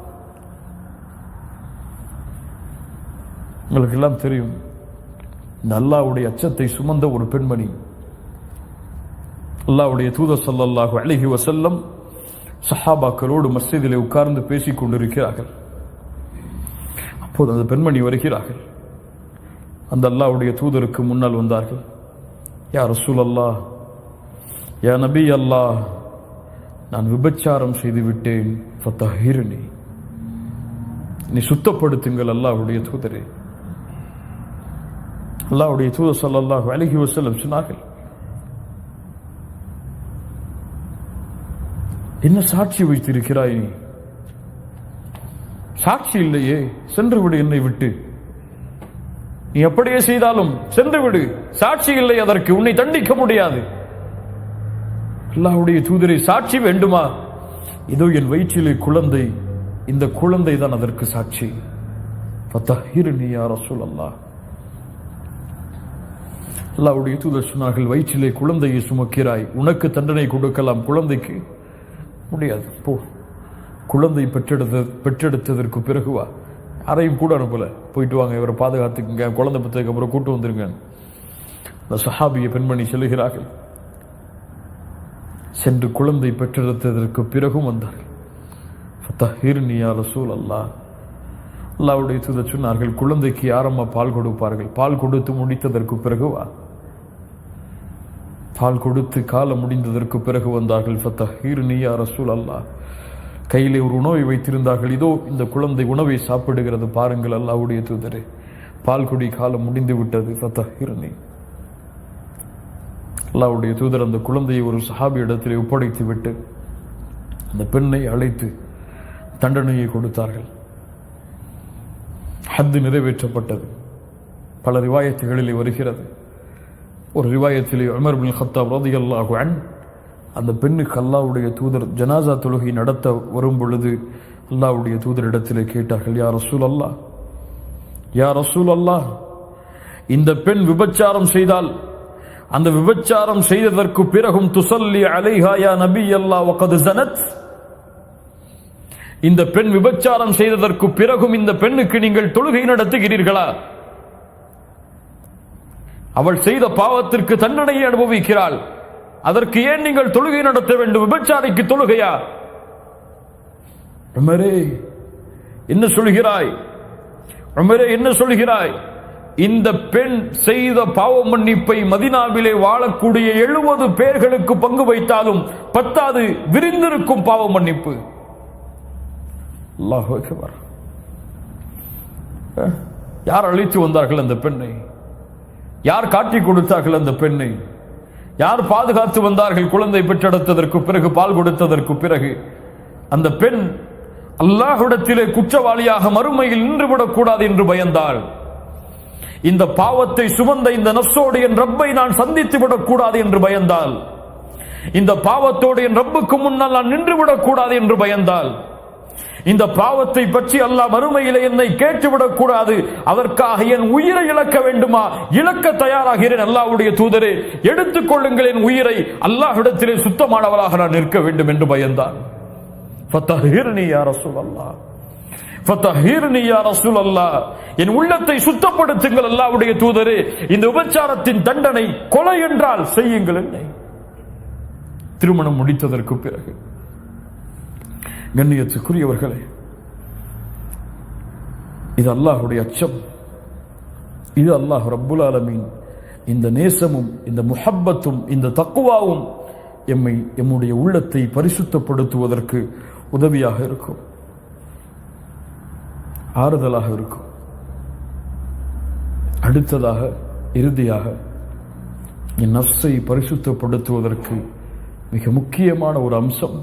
உங்களுக்கு எல்லாம் தெரியும், இந்த அல்லாஹ்வுடைய அச்சத்தை சுமந்த ஒரு பெண்மணி, அல்லாஹ்வுடைய தூதர் ஸல்லல்லாஹு அலைஹி வஸல்லம் சஹாபாக்களோடு மஸ்ஜிதிலே உட்கார்ந்து பேசிக் கொண்டிருக்கிறார்கள். அப்போது அந்த பெண்மணி வருகிறார்கள். அந்த அல்லாஹ்வுடைய தூதருக்கு முன்னால் வந்தார்கள். யா ரசூலல்லாஹ், யா நபி அல்லாஹ், நான் விபச்சாரம் செய்து விட்டேன், ஃபதஹிர்னி, நீ சுத்தப்படுத்துங்கள் அல்லாஹ்வுடைய தூதரே. அல்லாஹ்வுடைய தூதர் ஸல்லல்லாஹு அலைஹி வஸல்லம் சொன்னார்கள், என்ன சாட்சி வைத்திருக்கிறாய்? நீ சாட்சி இல்லையே, சென்று விடு என்னை விட்டு. நீ அப்படியே செய்தாலும் சென்று விடு, சாட்சி இல்லை அதற்கு, உன்னை தண்டிக்க முடியாது. அல்லாஹ்வுடைய தூதரை, சாட்சி வேண்டுமா? இதோ என் வயிற்றிலே குழந்தை, இந்த குழந்தை தான் அதற்கு சாட்சி. ஃபதஹிர்னி யா ரசூலல்லாஹ். அல்லாஹ்வுடைய தூதர் சொன்னார்கள், வயிற்றிலே குழந்தையை சுமக்கிறாய், உனக்கு தண்டனை கொடுக்கலாம், குழந்தைக்கு முடியாது, போ. குழந்தை பெற்றெடுத்ததற்கு பிறகு வா. யாரையும் கூட அனுப்பல, போயிட்டு வாங்க, இவரை பாதுகாத்துக்குங்க, குழந்தை பெற்றதுக்கு அப்புறம் கூட்டு வந்துருங்க. அந்த சஹாபிய பெண்மணி சொல்லுகிறார்கள், சென்று குழந்தை பெற்றெடுத்ததற்கு பிறகும் வந்தார்கள். ஃபதஹிர்னி யா ரசூலல்லாஹ். அல்லாஹ்வுடைய தூதர் சொன்னார்கள், குழந்தைக்கு யாரம்மா பால் கொடுப்பார்கள்? பால் கொடுத்து முடித்ததற்கு பிறகு வா. பால் கொடுத்து காலம் முடிந்ததற்கு பிறகு வந்தார்கள். ஃபதஹிர்னி யா ரசூலல்லாஹ். கையிலே ஒரு உணவை வைத்திருந்தார்கள். இதோ இந்த குழந்தை உணவை சாப்பிடுகிறது, பாருங்கள் அல்லாஹ்வுடைய தூதரே, பால் குடி காலம் முடிந்து விட்டது, ஃபதஹிர்னி. அல்லாஹ்வுடைய தூதர் அந்த குழந்தையை ஒரு சஹாபி இடத்திலே ஒப்படைத்து விட்டு அந்த பெண்ணை அழைத்து தண்டனையை கொடுத்தார்கள். ஹத்து நிறைவேற்றப்பட்டது. பல ரிவாயத்துகளிலே வருகிறது. ஒரு ரிவாயத்திலே உமர் பின் கத்தாப் ரலியல்லாஹு அன்ஹு அந்த பெண்ணுக்கு அல்லாஹ்வுடைய தூதர் ஜனாசா தொழுகை நடத்த வரும் பொழுது அல்லாஹ்வுடைய தூதரிடத்திலே கேட்டார்கள், யா ரசூலல்லாஹ், யா ரசூலல்லாஹ், இந்த பெண் விபச்சாரம் செய்தால் அந்த விபச்சாரம் செய்ததற்கு பிறகும் துஸல்லி அலைஹா யா நபி அல்லாஹ் வகத் ஸனத், இந்த பெண் விபச்சாரம் செய்ததற்கு பிறகும் இந்த பெண்ணுக்கு நீங்கள் தொழுகை நடத்துகிறீர்களா? அவள் செய்த பாவத்திற்கு தண்டனையை அனுபவிக்கிறாள். அதற்கு ஏன் நீங்கள் தொழுகை நடத்த வேண்டும்? விபச்சாரிக்கு தொழுகையா? உமரே என்ன சொல்கிறாய்? உமரே என்ன சொல்கிறாய்? இந்த பெண் செய்த பாவ மன்னிப்பை மதீனாவிலே வாழக்கூடிய 70 பேர்களுக்கு பங்கு வைத்தாலும் பத்தாது விரிந்திருக்கும் பாவ மன்னிப்பு. அல்லாஹ் அக்பர். யார் அழைத்து வந்தார்கள் அந்த பெண்ணை? யார் காட்டி கொடுத்தார்கள் அந்த பெண்ணை? யார் பாதுகாத்து வந்தார்கள்? குழந்தை பெற்றெடுத்ததற்கு பிறகு, பால் கொடுத்ததற்கு பிறகு அந்த பெண் அல்லாஹ்விடத்திலே குற்றவாளியாக மறுமையில் நின்றுவிடக் கூடாது என்று பயந்தாள். இந்த பாவத்தை சுமந்த இந்த நஃப்ஸோடு என் ரப்பை நான் சந்தித்து விடக் கூடாது என்று பயந்தாள். இந்த பாவத்தோடு என் ரப்புக்கு முன்னால் நான் நின்றுவிடக் கூடாது என்று பயந்தாள். இந்த பாவத்தை பற்றி அல்லாஹ் மறுமையிலே என்னை கேட்டுவிடக் கூடாது, அதற்காக என் உயிரை இழக்க வேண்டுமா? இழக்க தயாராகிறேன். அல்லாஹ்வுடைய தூதரே, எடுத்துக் கொள்ளுங்கள் என் உயிரை, அல்லாஹ்விடத்திலே சுத்தமானவராக நான் நிற்க வேண்டும் என்று பயந்தான். ஃபதஹிர்னி யா ரசூலல்லாஹ், ஃபதஹிர்னி யா ரசூலல்லாஹ், என் உள்ளத்தை சுத்தப்படுத்துங்கள் அல்லாஹ்வுடைய தூதரே. இந்த விபச்சாரத்தின் தண்டனை கொலை என்றால் செய்யுங்கள் என்னை. திருமணம் முடித்ததற்கு பிறகு கண்ணியத்துக்குரியவர்களே, இது அல்லாஹ்வுடைய அச்சம், இது அல்லாஹ் ரப்புல் ஆலமீன் இந்த நேசமும் இந்த முஹப்பத்தும் இந்த தக்வாவும் எம்முடைய உள்ளத்தை பரிசுத்தப்படுத்துவதற்கு உதவியாக இருக்கும், ஆறுதலாக இருக்கும். அடுத்ததாக இறுதியாக என் நஃப்ஸை பரிசுத்தப்படுத்துவதற்கு மிக முக்கியமான ஒரு அம்சம்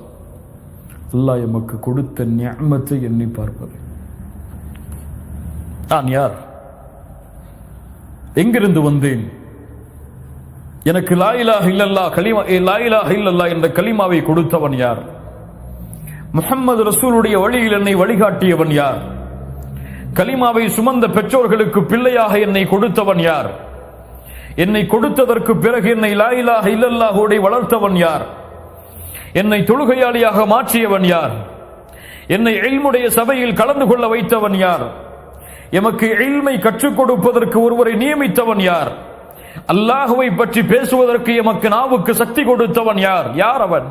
அல்லாஹ் எமக்கு கொடுத்த நிஅமத்தை எண்ணி பார்ப்பது. நான் யார்? எங்கிருந்து வந்தேன்? எனக்கு லா இலாஹ இல்லல்லாஹ் கலிமா, லா இலாஹ இல்லல்லாஹ் என்ற கலிமாவை கொடுத்தவன் யார்? முஹம்மது ரசூலுடைய வழியில் என்னை வழிகாட்டியவன் யார்? கலிமாவை சுமந்த பெற்றோர்களுக்கு பிள்ளையாக என்னை கொடுத்தவன் யார்? என்னை கொடுத்ததற்கு பிறகு என்னை லா இலாஹ இல்லல்லாஹோடு வளர்த்தவன் யார்? என்னை தொழுகையாளியாக மாற்றியவன் யார்? என்னை இல்முடைய சபையில் கலந்து கொள்ள வைத்தவன் யார்? எமக்கு இல்மை கற்றுக் கொடுப்பதற்கு ஒருவரை நியமித்தவன் யார்? அல்லாஹுவை பற்றி பேசுவதற்கு எமக்கு நாவுக்கு சக்தி கொடுத்தவன் யார்? யார் அவன்?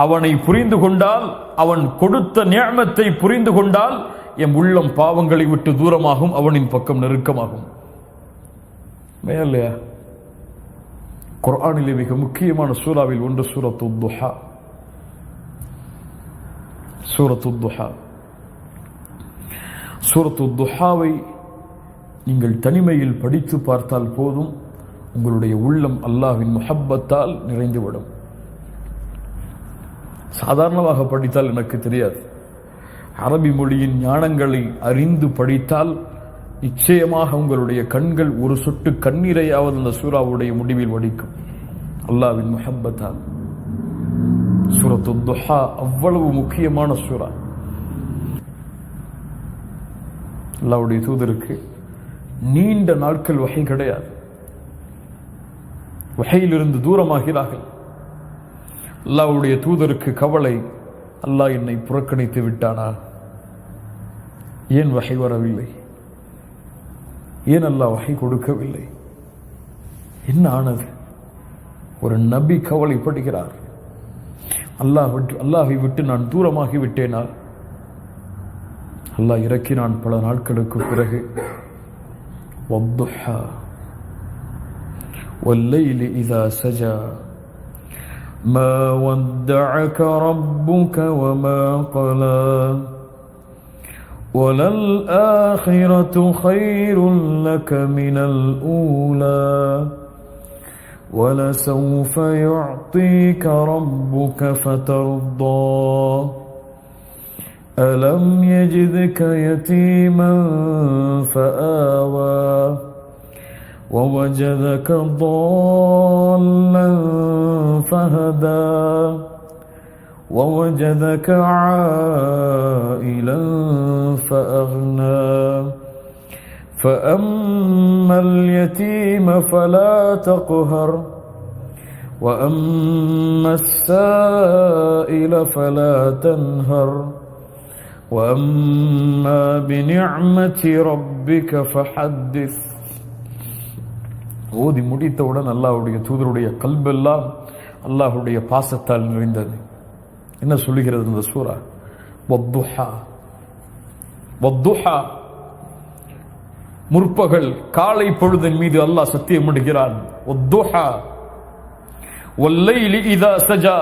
அவனை புரிந்து கொண்டால், அவன் கொடுத்த நிஅமத்தை புரிந்து கொண்டால் எம் உள்ளம் பாவங்களை விட்டு தூரமாகும், அவனின் பக்கம் நெருக்கமாகும். மேலையா குர்ஆனிலே மிக முக்கியமான சூறாவில் ஒன்று சூரத்துத் துஹா. சூரத்துத் துஹா, சூரத்துத் துஹாவை நீங்கள் தனிமையில் படித்து பார்த்தால் போதும், உங்களுடைய உள்ளம் அல்லாஹ்வின் முஹப்பத்தால் நிறைந்துவிடும். சாதாரணமாக படித்தால் எனக்கு தெரியாது, அரபி மொழியின் ஞானங்களை அறிந்து படித்தால் நிச்சயமாக உங்களுடைய கண்கள் ஒரு சொட்டு கண்ணீரையாவது அந்த சூறாவுடைய முடிவில் வடிக்கும், அல்லாஹ்வின் முஹப்பத்தால். சூரத்துத் துஹா அவ்வளவு முக்கியமான சூரா. அல்லாஹ்வுடைய தூதருக்கு நீண்ட நாட்கள் வஹி கிடையாது, வஹியிலிருந்து தூரமாகிறார்கள். அல்லாஹ்வுடைய தூதருக்கு கவலை, அல்லாஹ் என்னை புறக்கணித்து விட்டானா? ஏன் வஹி வரவில்லை? ஏன் அல்லாஹ் வஹி கொடுக்கவில்லை? என்ன ஆனது? ஒரு நபி கவலைப்படுகிறார், அல்லாஹை விட்டு நான் தூரமாகி விட்டேனா? அல்லாஹ் இறக்கினான் பல நாட்களுக்கு பிறகு, வத்துஹா வல்லைலி இதா சஜா மா வத்தஅக ரப்புக வமா கலா وَلَلْآخِرَةُ خَيْرٌ لَكَ مِنَ الْأُولَى وَلَسَوْفَ يُعْطِيكَ رَبُّكَ فَتَرْضَى أَلَمْ يَجِدْكَ يَتِيمًا فَآوَى وَوَجَدَكَ ضَالًّا فَهَدَى وَوَجَدَكَ عَائِلًا فَأَغْنَى فَأَمَّا الْيَتِيمَ فَلَا تَقْهَرْ وأما السائل فلا تنهر وأما بنعمة ربك فحدث. ஓதி முடித்தவுடன் அல்லாஹ்வுடைய தூதருடைய கல்பெல்லாம் அல்லாஹ்வுடைய பாசத்தால் நிறைந்தது. என்ன சொல்லுகிறது இந்த சூரா? வத்துஹா, வத்துஹா, முற்பகல் காலை பொழுதின் மீது அல்லாஹ் சத்தியமிடுகிறான். வத்துஹா வல்லைலி இதா சஜா,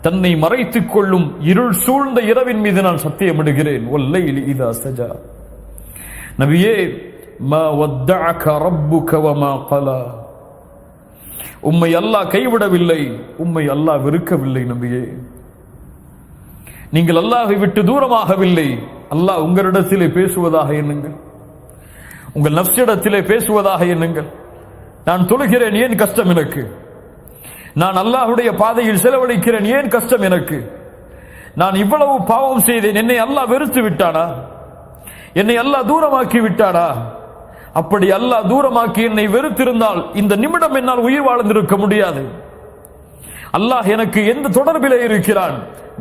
தன்னை மறைத்துக் கொள்ளும் இருள் சூழ்ந்த இரவின் மீது நான் சத்தியமிடுகிறேன். வல்லைலி இதா சஜா. நபியே, மா வத்தஅக ரப்புக வமா கலா, உம்மை அல்லாஹ் கைவிடவில்லை, உம்மை அல்லாஹ் வெறுக்கவில்லை. நபியே, நீங்கள் அல்லாஹை விட்டு தூரமாகவில்லை. அல்லாஹ் உங்களிடத்திலே பேசுவதாக எண்ணுங்கள், உங்கள் நஃப்ஸிடத்திலே பேசுவதாக எண்ணுங்கள். நான் தொழுகிறேன், ஏன் கஷ்டம் எனக்கு? நான் அல்லாஹ்வுடைய பாதையில் செலவழிக்கிறேன், ஏன் கஷ்டம் எனக்கு? நான் இவ்வளவு பாவம் செய்தேன், என்னை அல்லாஹ் வெறுத்து விட்டானா? என்னை அல்லாஹ் தூரமாக்கி விட்டானா? அப்படி அல்லாஹ் தூரமாக்கி என்னை வெறுத்திருந்தால் இந்த நிமிடம் என்னால் உயிர் வாழ்ந்திருக்க முடியாது. அல்லாஹ் எனக்கு எந்த தொடர்பிலே இருக்கிறான்?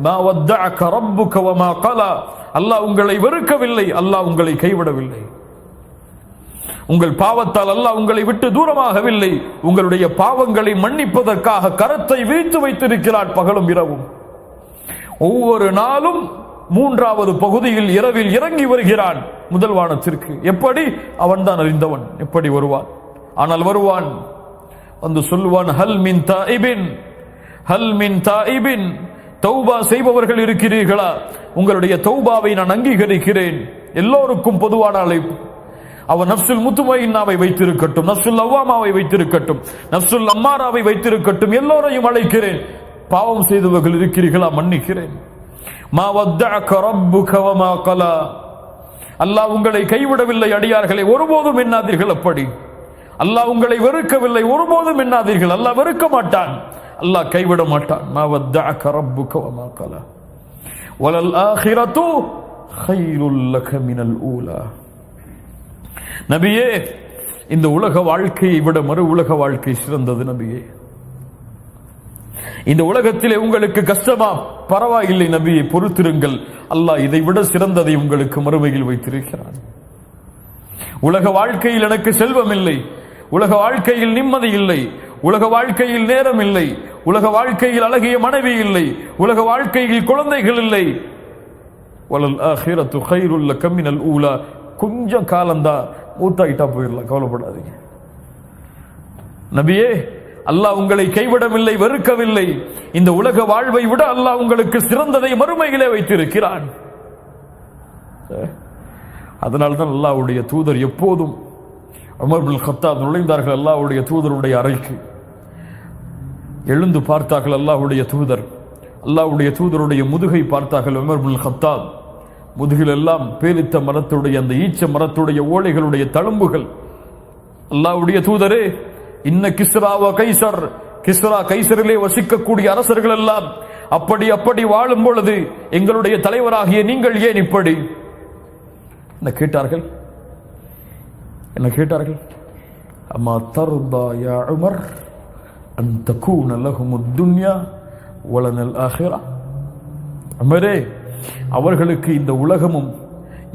மா வத்தஅக ரப்புக வமா கலா, அல்லாஹ் உங்களை வெறுக்கவில்லை, அல்லாஹ் உங்களை கைவிடவில்லை. உங்கள் பாவத்தால் அல்லாஹ் உங்களை விட்டு தூரமாகவில்லை. உங்களுடைய பாவங்களை மன்னிப்பதற்காக கரத்தை விரித்து வைத்திருக்கிறான் பகலும் இரவும். ஒவ்வொரு நாளும் மூன்றாவது பகுதியில் இரவில் இறங்கி வருகிறான் முதல் வானத்திற்கு. எப்படி? அவன் தான் அறிந்தவன் எப்படி வருவான். ஆனால் வருவான், வந்து சொல்லுவான், ஹல் மின் தாயிபின், ஹல் மின் தாயிபின், தௌபா செய்பவர்கள் இருக்கிறீர்களா? உங்களுடைய தௌபாவை நான் அங்கீகரிக்கிறேன். எல்லோருக்கும் பொதுவான அழைப்பு. அவன் நஃப்சுல் முத்துமையின்னாவை வைத்திருக்கட்டும், நஃப்சுல் லவ்வாமாவை வைத்திருக்கட்டும், நஃப்சுல் அம்மாராவை வைத்திருக்கட்டும், எல்லோரையும் அழைக்கிறேன். பாவம் செய்தவர்கள் இருக்கிறீர்களா? மன்னிக்கிறேன். மா வத்தஅக ரப்புக வமா கலா, அல்லாஹ் உங்களை கைவிடவில்லை அடியார்களை, ஒருபோதும் எண்ணாதீர்கள். அப்படி அல்லாஹ் உங்களை வெறுக்கவில்லை, ஒருபோதும் எண்ணாதீர்கள். அல்லாஹ் வெறுக்க மாட்டான், அல்லாஹ் கைவிட மாட்டான். மா வத்தஅக ரப்புக வமா கலா வலல் ஆகிரத்து கைருல் லக மினல் ஊலா. நபியே, இந்த உலக வாழ்க்கையை விட மறு உலக வாழ்க்கை சிறந்தது. நபியே, இந்த உலகத்திலே உங்களுக்கு கஷ்டமா? பரவாயில்லை நபியை, பொறுத்திருங்கள், அல்லாஹ் இதை விட சிறந்ததை உங்களுக்கு மறுமையில் வைத்திருக்கிறான். உலக வாழ்க்கையில் எனக்கு செல்வம் இல்லை, உலக வாழ்க்கையில் நிம்மதி இல்லை, உலக வாழ்க்கையில் நேரம் இல்லை, உலக வாழ்க்கையில் அழகிய மனைவி இல்லை, உலக வாழ்க்கையில் குழந்தைகள் இல்லை. வலல் ஆகிரத்து கைருல் லக மினல் ஊலா. கொஞ்சம் காலம்தான், மூத்தாயிட்டா போயிடலாம், கவலைப்படாதீங்க. நபியே, அல்லாஹ் உங்களை கைவிடவில்லை, வெறுக்கவில்லை. இந்த உலக வாழ்வை விட அல்லாஹ் உங்களுக்கு சிறந்ததை மறுமையிலே வைத்திருக்கிறான். அதனால்தான் அல்லாஹ்வுடைய தூதர் எப்போதும், உமர் இப்னு கத்தாப் நுழைந்தார்கள் அல்லாஹ்வுடைய தூதருடைய அறைக்கு. எழுந்து பார்த்தார்கள் அல்லாஹ்வுடைய தூதர். அல்லாஹ்வுடைய தூதருடைய முதுகை பார்த்தார்கள் உமர் இப்னு கத்தாப். முதுகில் எல்லாம் பேலித்த மரத்துடைய, அந்த ஈச்ச மரத்துடைய ஓலைகளுடைய தழும்புகள். அல்லாஹ்வுடைய தூதரே, இன்ன கிஸ்ரா வ கைசர், கிஸ்ரா கைசரிலே வசிக்கக்கூடிய அரசர்கள் எல்லாம் அப்படி அப்படி வாழும் பொழுது எங்களுடைய தலைவராகிய நீங்கள் ஏன் இப்படி? என்ன கேட்டார்கள்? என்ன கேட்டார்கள்? அம்மா தர்தா யா உமர் அன் தகூன லஹுமுத் துன்யா வலனல் ஆகிரா. உமரே, அவர்களுக்கு இந்த உலகமும்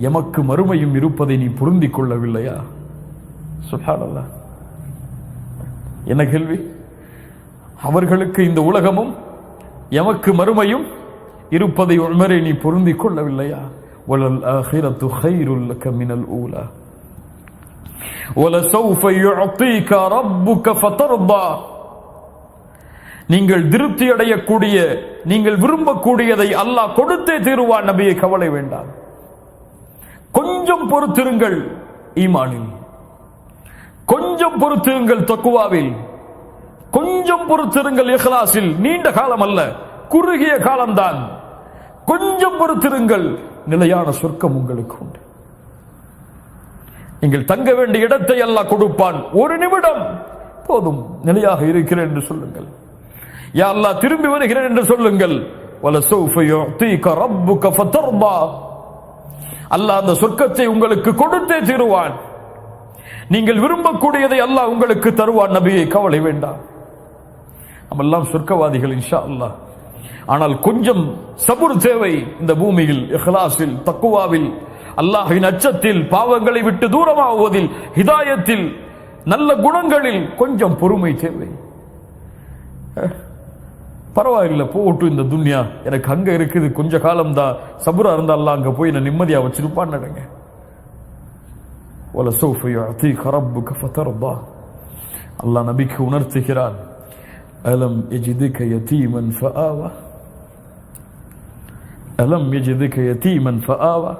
எமக்கு மறுமையும் இருப்பதை நீ பொருந்திக் கொள்ளவில்லையா? சுப்ஹானல்லாஹ், என்ன கேள்வி! அவர்களுக்கு இந்த உலகமும் எமக்கு மறுமையும் இருப்பதை உமரே நீ பொருந்திக் கொள்ளவில்லையா? வலல் ஆகிரத்து கைருல் லக மினல் ஊலா வலசௌஃப யுஅதீக ரப்புக ஃபதர்தா. நீங்கள் திருப்தி அடையக்கூடிய, நீங்கள் விரும்பக்கூடியதை அல்லாஹ் கொடுத்தே தீருவான். நபியை, கவலை வேண்டாம். கொஞ்சம் பொறுத்திருங்கள் ஈமானில், கொஞ்சம் பொறுத்திருங்கள் தக்வாவில், கொஞ்சம் பொறுத்திருங்கள் இஹ்லாஸில். நீண்ட காலம் அல்ல, குறுகிய காலம்தான். கொஞ்சம் பொறுத்திருங்கள், நிலையான சொர்க்கம் உங்களுக்கு உண்டு. நீங்கள் தங்க வேண்டிய இடத்தை அல்லாஹ் கொடுப்பான். ஒரு நிமிடம் போதும், நிலையாக இருக்கிறேன் என்று சொல்லுங்கள். யா அல்லாஹ், திரும்பி வருகிறேன் என்று சொல்லுங்கள். வலசௌஃப யுஅதீக ரப்புக ஃபதர்தா. அல்லாஹ் அந்த சொர்க்கத்தை உங்களுக்கு கொடுத்தே தீருவான். நீங்கள் விரும்பக்கூடியதை அல்லாஹ் உங்களுக்கு தருவான். நபியை, கவலை வேண்டாம். நம்மெல்லாம் சொர்க்கவாதிகள் இன்ஷா அல்லாஹ். ஆனால் கொஞ்சம் சபுர் தேவை. இந்த பூமியில் இஹ்லாஸில், தக்குவாவில், அல்லாஹ்வின் அச்சத்தில், பாவங்களை விட்டு தூரமாகுவதில், ஹிதாயத்தில், நல்ல குணங்களில் கொஞ்சம் பொறுமை தேவை. பரவாயில்லை, போட்டு இந்த துன்யா எனக்கு அங்க இருக்குது, கொஞ்ச காலம் தான் சபுரா இருந்தா அல்லாஹ் அங்க போய் நான் நிம்மதியா வச்சிருப்பான்னு நினைங்க. وَلَسَوْفَ يُعْطِيكَ رَبُّكَ فَتَرْضَى. அல்லாஹ் நபிக்கு உணர்த்துகிறான், அலம் يجدك يتيما فآوى அலம் يجدك يتيما فآوى.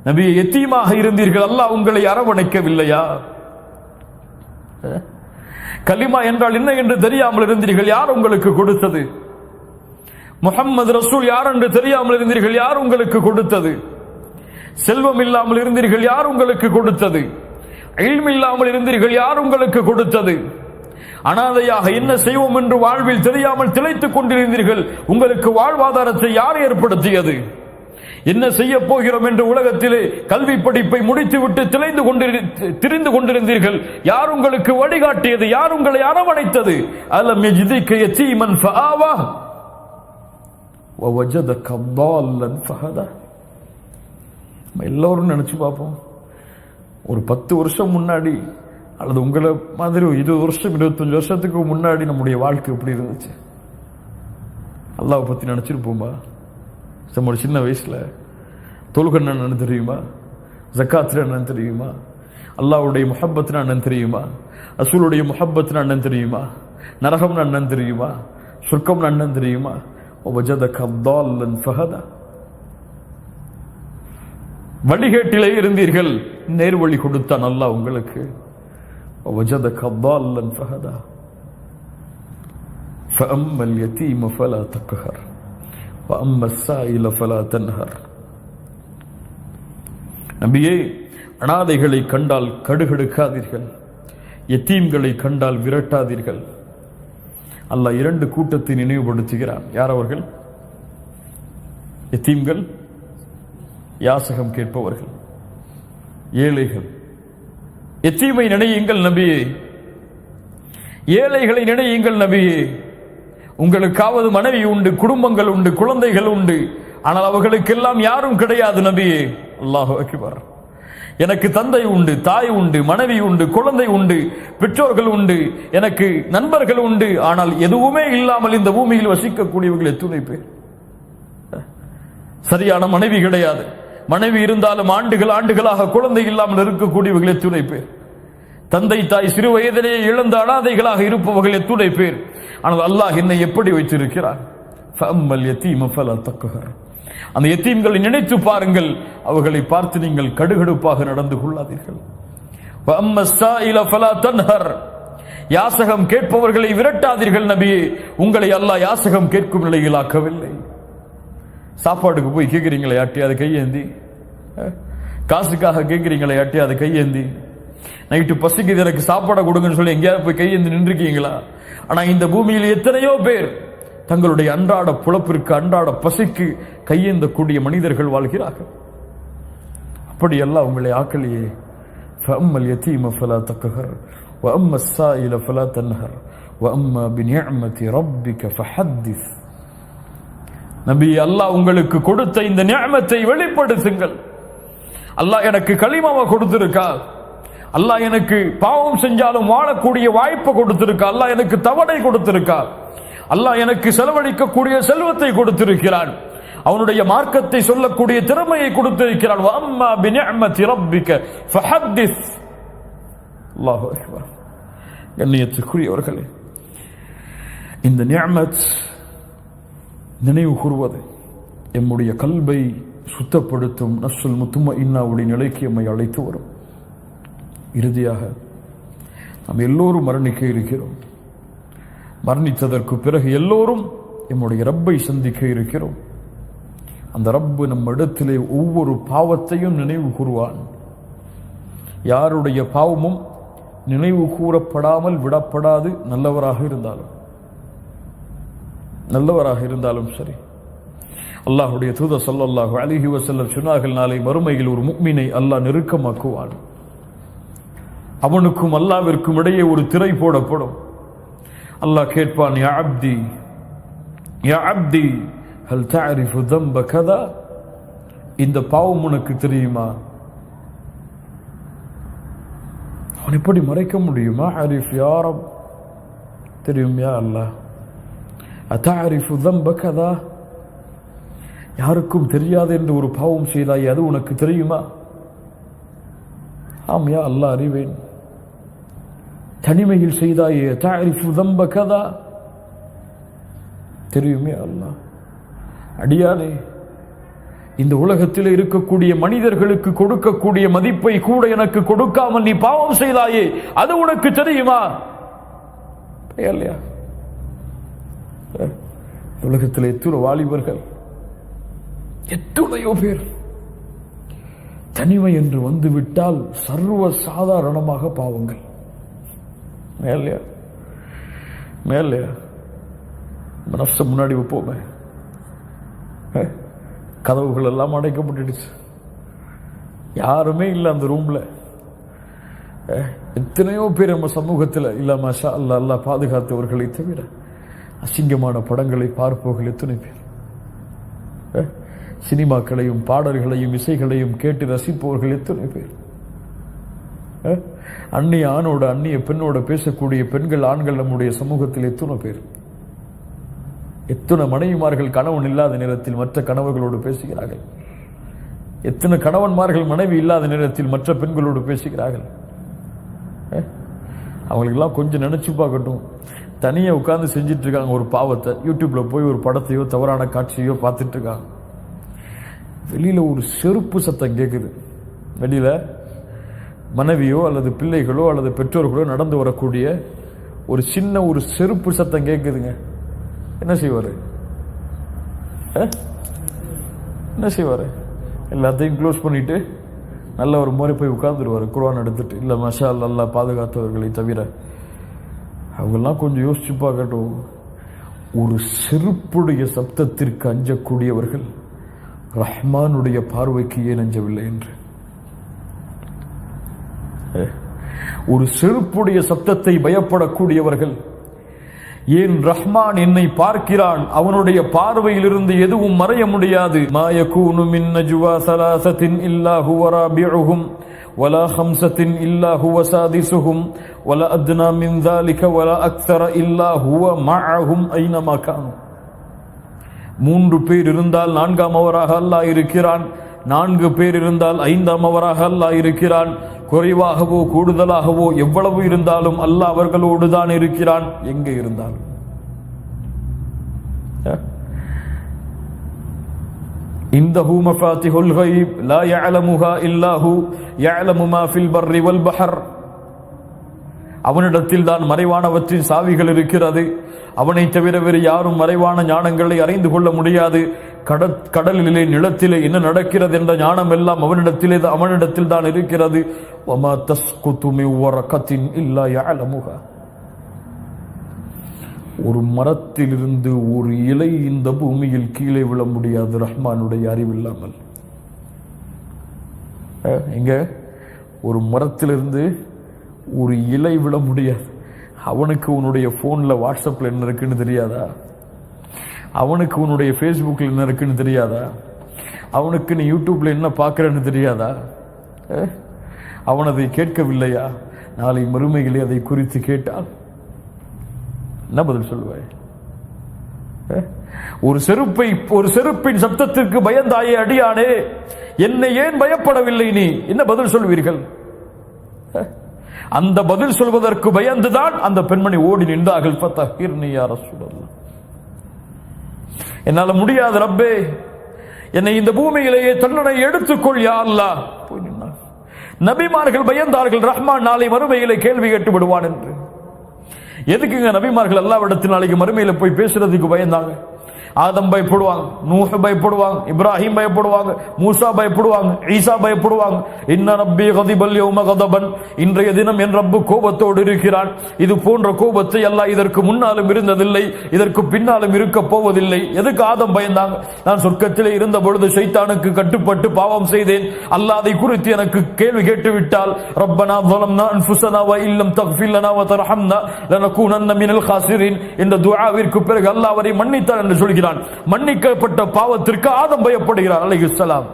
நபியே, யத்தீமாக இருந்தீர்கள், அல்லாஹ் உங்களை அரவணைக்கவில்லையா? கலிமா என்றால் என்ன என்று தெரியாமல் இருந்தீர்கள், யார் உங்களுக்கு கொடுத்தது? முஹம்மது ரசூல் யார் என்று தெரியாமல் இருந்தீர்கள், யார் உங்களுக்கு கொடுத்தது? செல்வம் இல்லாமல் இருந்தீர்கள், யார் உங்களுக்கு கொடுத்தது? இல்ம் இல்லாமல் இருந்தீர்கள், யார் உங்களுக்கு கொடுத்தது? அனாதையாக என்ன செய்வோம் என்று வாழ்வில் தெரியாமல் திளைத்துக் கொண்டிருந்தீர்கள், உங்களுக்கு வாழ்வாதாரத்தை யார் ஏற்படுத்தியது? என்ன செய்ய போகிறோம் என்று உலகத்திலே கல்வி படிப்பை முடித்துவிட்டு திரிந்து கொண்டிருந்தீர்கள், யார் உங்களுக்கு வழிகாட்டியது? யார் உங்களை அரவணைத்தது? அலம் யஜிதுக யதீமன் ஃபஆவா வவஜதக ضالًا ஃபஹதா. எல்லோரும் நினைச்சு பார்ப்போம், ஒரு 10 வருஷம் முன்னாடி அல்லது உங்களை மாதிரி 20 வருஷம் 25 வருஷத்துக்கு முன்னாடி நம்முடைய வாழ்க்கை எப்படி இருந்துச்சு? அல்லாஹ் பத்தி நினைச்சிருப்போம்பா? நம்மளோட சின்ன வயசுல தொழுகன்னா என்னன்னு தெரியுமா? ஜக்காத்னா என்னன்னு தெரியுமா? அல்லாஹ்வுடைய முஹப்பத்னா என்னன்னு தெரியுமா? ரசூலுடைய முஹப்பத்னா என்னன்னு தெரியுமா? நரகம்னா என்னன்னு தெரியுமா? சொர்க்கம்னா என்னன்னு தெரியுமா? வஜதக ضالًا ஃபஹதா. வழிகேட்டிலே இருந்தீர்கள், நேர்வழி கொடுத்தான் அல்லாஹ் உங்களுக்கு. வஜதக ضالًا ஃபஹதா. فأما اليتيم فلا تقهر وأما السائل فلا تنهر. நபியே, அனாதைகளை கண்டால் கடுகடுக்காதீர்கள், யத்தீம்களை கண்டால் விரட்டாதீர்கள். அல்லாஹ் 2 கூட்டத்தை நினைவுபடுத்துகிறான். யார் அவர்கள்? யத்தீம்கள், யாசகம் கேட்பவர்கள், ஏழைகள். யத்தீமை நினையுங்கள் நபியே, ஏழைகளை நினையுங்கள் நபியே. உங்களுக்காவது மனைவி உண்டு, குடும்பங்கள் உண்டு, குழந்தைகள் உண்டு, ஆனால் அவர்களுக்கெல்லாம் யாரும் கிடையாது நபியே. அல்லாஹு அக்பர். எனக்கு தந்தை உண்டு, தாய் உண்டு, மனைவி உண்டு, குழந்தை உண்டு, பெற்றோர்கள் உண்டு, எனக்கு நண்பர்கள் உண்டு, ஆனால் எதுவுமே இல்லாமல் இந்த பூமியில் வசிக்கக்கூடியவர்கள் எத்துணை பேர். சரியான மனைவி கிடையாது, மனைவி இருந்தாலும் ஆண்டுகளாக குழந்தை இல்லாமல் இருக்கக்கூடியவர்கள் எத்துணை பேர். தந்தை தாய் சிறு வயதிலேயே இழந்த அனாதைகளாக இருப்பவர்கள் எத்துணை பேர். ஆனால் அல்லாஹ் என்னை எப்படி வைத்திருக்கிறார்? ஃபஅம்மல் யதீம ஃபலா தக்ஹர். அந்த யத்தீம்களை நினைத்து பாருங்கள், அவர்களை பார்த்து நீங்கள் கடுகடுப்பாக நடந்து கொள்ளாதீர்கள். வஅம்மஸ் ஸாயில ஃபலா தன்ஹர். யாசகம் கேட்பவர்களை விரட்டாதீர்கள் நபியே. உங்களை அல்லாஹ் யாசகம் கேட்கும் நிலையில் ஆக்கவில்லை. சாப்பாடுக்கு போய் கேட்கிறீங்களே யாட்டியாவது கையேந்தி, காசுக்காக கேட்கிறீங்களே யாட்டியாவது கையேந்தி, நைட்டு பசிக்குது எனக்கு சாப்பாடை கொடுங்கன்னு சொல்லி எங்கேயாவது போய் கையேந்தி நின்றுருக்கீங்களா? ஆனா இந்த பூமியில் எத்தனையோ பேர் தங்களுடைய அன்றாட புலப்பிற்கு, அன்றாட பசிக்கு கையேந்தக்கூடிய மனிதர்கள் வாழ்கிறார்கள். அப்படியெல்லாம் உங்களை ஆக்கலையே. ஃபஅம்மல் யதீம ஃபலா தக்ஹர் வஅம்மஸ் ஸாயில ஃபலா தன்ஹர் வஅம்மா பிநிஅமதி ரப்பிக ஃபஹத்திஸ். நபி, அல்லாஹ் உங்களுக்கு கொடுத்த இந்த நிஅமத்தை வெளிப்படுத்துங்கள். அல்லாஹ் எனக்கு கலிமாவை கொடுத்திருக்கா, அல்லாஹ் எனக்கு பாவம் செஞ்சாலும் வாழக்கூடிய வாய்ப்பை கொடுத்திருக்கா, அல்லாஹ் எனக்கு தவணை கொடுத்திருக்கா, அல்லாஹ் எனக்கு செலவழிக்கக்கூடிய செல்வத்தை கொடுத்திருக்கிறான், அவனுடைய மார்க்கத்தை சொல்லக்கூடிய திறமையை கொடுத்திருக்கிறான். வஅம்மா பிநிஅமதி ரப்பிக ஃபஹத்திஸ். அல்லாஹு அக்பர். கண்ணியத்துக்குரியவர்களே, இந்த நிஅமத் நினைவு கூறுவது எம்முடைய கல்வை சுத்தப்படுத்தும், நஃப்ஸுல் முத்மஇன்னாவுடைய நிலைக்கு எம்மை அழைத்து வரும். இறுதியாக நாம் எல்லோரும் மரணிக்க இருக்கிறோம். மரணித்ததற்கு பிறகு எல்லோரும் எம்முடைய ரப்பை சந்திக்க இருக்கிறோம். அந்த ரப்பு நம் இடத்திலே ஒவ்வொரு பாவத்தையும் நினைவு கூறுவான். யாருடைய பாவமும் நினைவு கூறப்படாமல் விடப்படாது, நல்லவராக இருந்தாலும் சரி. அல்லாஹ்வுடைய தூதர் ஸல்லல்லாஹு அலைஹி வஸல்லம் சொன்னார்கள், நாளை மறுமையில் ஒரு முஃமினை அல்லாஹ் நெருக்கமாக்குவான். அவனுக்கும் அல்லாஹ்விற்கும் இடையே ஒரு திரை போடப்படும். அல்லாஹ் கேட்பான், யா அப்தி யா அப்தி ஹல் தஅரிஃபு தம்ப கதா, இந்த பாவம் உனக்கு தெரியுமா? அவன் எப்படி மறைக்க முடியுமா? அரிஃப் யா ரப், தெரியும் யா அல்லாஹ். அத்தஅரிஃபு தம்ப கதா, யாருக்கும் தெரியாது என்று ஒரு பாவம் செய்தாய், அது உனக்கு தெரியுமா? ஆம் யா அல்லாஹ், அறிவேன். தனிமையில் செய்தாயே, தஅரிஃபு தம்ப கதா, தெரியும் யா அல்லாஹ். அடியானே, இந்த உலகத்தில் இருக்கக்கூடிய மனிதர்களுக்கு கொடுக்கக்கூடிய மதிப்பை கூட எனக்கு கொடுக்காமல் நீ பாவம் செய்தாயே, அது உனக்கு தெரியுமா? இல்லையா? உலகத்தில் எத்தனை வாலிபர்கள், எத்தனையோ பேர் தனிமை என்று வந்துவிட்டால் சர்வ சாதாரணமாக பாவங்கள். மேலையா மேலையா மனச முன்னாடி வைப்போமே, கதவுகள் எல்லாம் அடைக்கப்பட்டுடுச்சு, யாருமே இல்லை அந்த ரூம்ல. எத்தனையோ பேர் நம்ம சமூகத்தில் இல்ல, மாஷா அல்லாஹ், அல்லாஹ் பாதுகாத்தவர்களை தவிர அசிங்கமான படங்களை பார்ப்பவர்கள் எத்தனை பேர், சினிமாக்களையும் பாடல்களையும் இசைகளையும் கேட்டு ரசிப்பவர்கள் எத்தனை பேர், அந்நிய ஆணோட அந்நிய பெண்ணோட பேசக்கூடிய பெண்கள் ஆண்கள் நம்முடைய சமூகத்தில் எத்தனை பேர். எத்தனை மனைவிமார்கள் கணவன் இல்லாத நேரத்தில் மற்ற கணவர்களோடு பேசுகிறார்கள். எத்தனை கணவன்மார்கள் மனைவி இல்லாத நேரத்தில் மற்ற பெண்களோடு பேசுகிறார்கள். அவங்களுக்கெல்லாம் கொஞ்சம் நினைச்சு பார்க்கட்டும். தனியாக உட்கார்ந்து செஞ்சிட்டு இருக்காங்க ஒரு பாவத்தை, யூடியூப்ல போய் ஒரு படத்தையோ தவறான காட்சியோ பார்த்துட்டு இருக்காங்க. வெளியில ஒரு செருப்பு சத்தம் கேட்குது. வெளியில மனைவியோ அல்லது பிள்ளைகளோ அல்லது பெற்றோர்களோ நடந்து வரக்கூடிய ஒரு சின்ன ஒரு செருப்பு சத்தம் கேட்குதுங்க. என்ன செய்வாரு? என்ன செய்வாரு? எல்லாத்தையும் க்ளோஸ் பண்ணிட்டு நல்ல ஒரு முறை போய் உட்கார்ந்துருவாரு குர்ஆன் எடுத்துட்டு. இல்லை மாஷா அல்லாஹ், அல்லாஹ் பாதுகாத்தவர்களை தவிர அவங்கெல்லாம் கொஞ்சம் யோசிச்சு பார்க்கட்டும். ஒரு செருப்புடைய சப்தத்திற்கு அஞ்சக்கூடியவர்கள் ரஹ்மானுடைய பார்வைக்கு ஏன் அஞ்சவில்லை என்று. ஒரு செருப்புடைய சப்தத்தை பயப்படக்கூடியவர்கள் ஏன் ரஹ்மான் என்னை பார்க்கிறான், அவனுடைய பார்வையிலிருந்து எதுவும் மறைய முடியாது. மா யகூனு மின் நஜ்வா ஸலாஸத்தின் இல்லா ஹுவ ராபிஉஹும் வலா ஹம்ஸத்தின் இல்லா ஹுவ சாதிஸுஹும் வலா அத்னா மின் ذلك வலா அக்ஸர இல்லா ஹுவ மஅஹும் ஐனமா கானு. 3 பேர் இருந்தால் 4ஆம் அவராக அல்லாஹ் இருக்கிறான், 4 பேர் இருந்தால் 5ஆம் அவராக அல்லாஹ் இருக்கிறான். குறைவாகவோ கூடுதலாகவோ எவ்வளவு இருந்தாலும் அல்லாஹ் அவர்களோடு தான் இருக்கிறான், எங்கே இருந்தாலும். இந்தஹு மஃபாத்திஹுல் கைப் லா யஅலமுஹா இல்லா ஹு யஅலமு மா ஃபில் பர்ரி வல் பஹர். அவனிடத்தில் தான் மறைவானவற்றின் சாவிகள் இருக்கிறது. அவனை தவிர வேறு யாரும் மறைவான ஞானங்களை அறிந்து கொள்ள முடியாது. கடலிலே நிலத்திலே என்ன நடக்கிறது என்ற ஞானம் எல்லாம் அவனிடத்தில் தான் இருக்கிறது. வமா தஸ்குது மின் வரகத்தின் இல்லா யஅலமுஹா. ஒரு மரத்திலிருந்து ஒரு இலை இந்த பூமியில் கீழே விழ முடியாது ரஹ்மானுடைய அறிவில்லாமல். எங்க ஒரு மரத்திலிருந்து ஒரு இலை விழ முடியாது. அவனுக்கு உன்னுடைய போன்ல வாட்ஸ்அப்ல என்ன இருக்குன்னு தெரியாதா? அவனுக்கு உன்னுடைய ஃபேஸ்புக்கில் என்ன இருக்குன்னு தெரியாதா? அவனுக்கு நீ யூடியூப்ல என்ன பார்க்கறன்னு தெரியாதா? அவன் அதை கேட்கவில்லையா? நாளை மறுமையிலே அதை குறித்து கேட்டால் என்ன பதில் சொல்லுவாய்? ஒரு செருப்பின் சப்தத்திற்கு பயந்தாயே அடியானே, என்னை ஏன் பயப்படவில்லை நீ? என்ன பதில் சொல்வீர்கள்? அந்த பதில் சொல்வதற்கு பயந்துதான் அந்த பெண்மணி ஓடி நின்றார்கள். ஃபதஹிர்னி யா ரசூலல்லாஹ், என்னால முடியாது ரப்பே, என்னை இந்த பூமியிலேயே தண்டனை எடுத்துக்கொள் யா அல்லாஹ். போய் நின்றார். நபிமார்கள் பயந்தார்கள், ரஹ்மான் நாளை மறுமையிலே கேள்வி கேட்டு விடுவான் என்று. எதுக்குங்க நபிமார்கள் அல்லாஹ்விடத்தில் நாளைக்கு மறுமையில போய் பேசுறதுக்கு பயந்தாங்க? ஆதம் பயப்படுவாங்க, நூஹ் பயப்படுவாங்க, இப்ராஹிம் பயப்படுவாங்க, மூசா பயப்படுவாங்க, ஈசா பயப்படுவாங்க. இன்ன ரப்பி கதிபல் யௌம கதபன், இன்றைய தினம் என் ரப்பு கோபத்தோடு இருக்கிறான். இது போன்ற கோபத்தை அல்லாஹ் இதற்கு முன்னாலும் இருந்ததில்லை, இதற்கு பின்னாலும் இருக்க போவதில்லை. எதுக்கு ஆதம் பயந்தாங்க? நான் சொர்க்கத்திலே இருந்த பொழுது ஷைத்தானுக்கு கட்டுப்பட்டு பாவம் செய்தேன், அல்லாஹ் அதை குறித்து எனக்கு கேள்வி கேட்டு விட்டால், ரப்பனா ظلمنا انفسنا وان لم تغفر لنا وترحمنا لنكونن من الخاسرين என்ற துஆவிற்கு பிறகு அல்லாஹ் அவரை மன்னித்தார் என்று சொல்கிறான். மன்னிக்கப்பட்ட பாவத்திற்கு ஆதம் பயப்படுகிறார் அலைஹிஸ்ஸலாம்.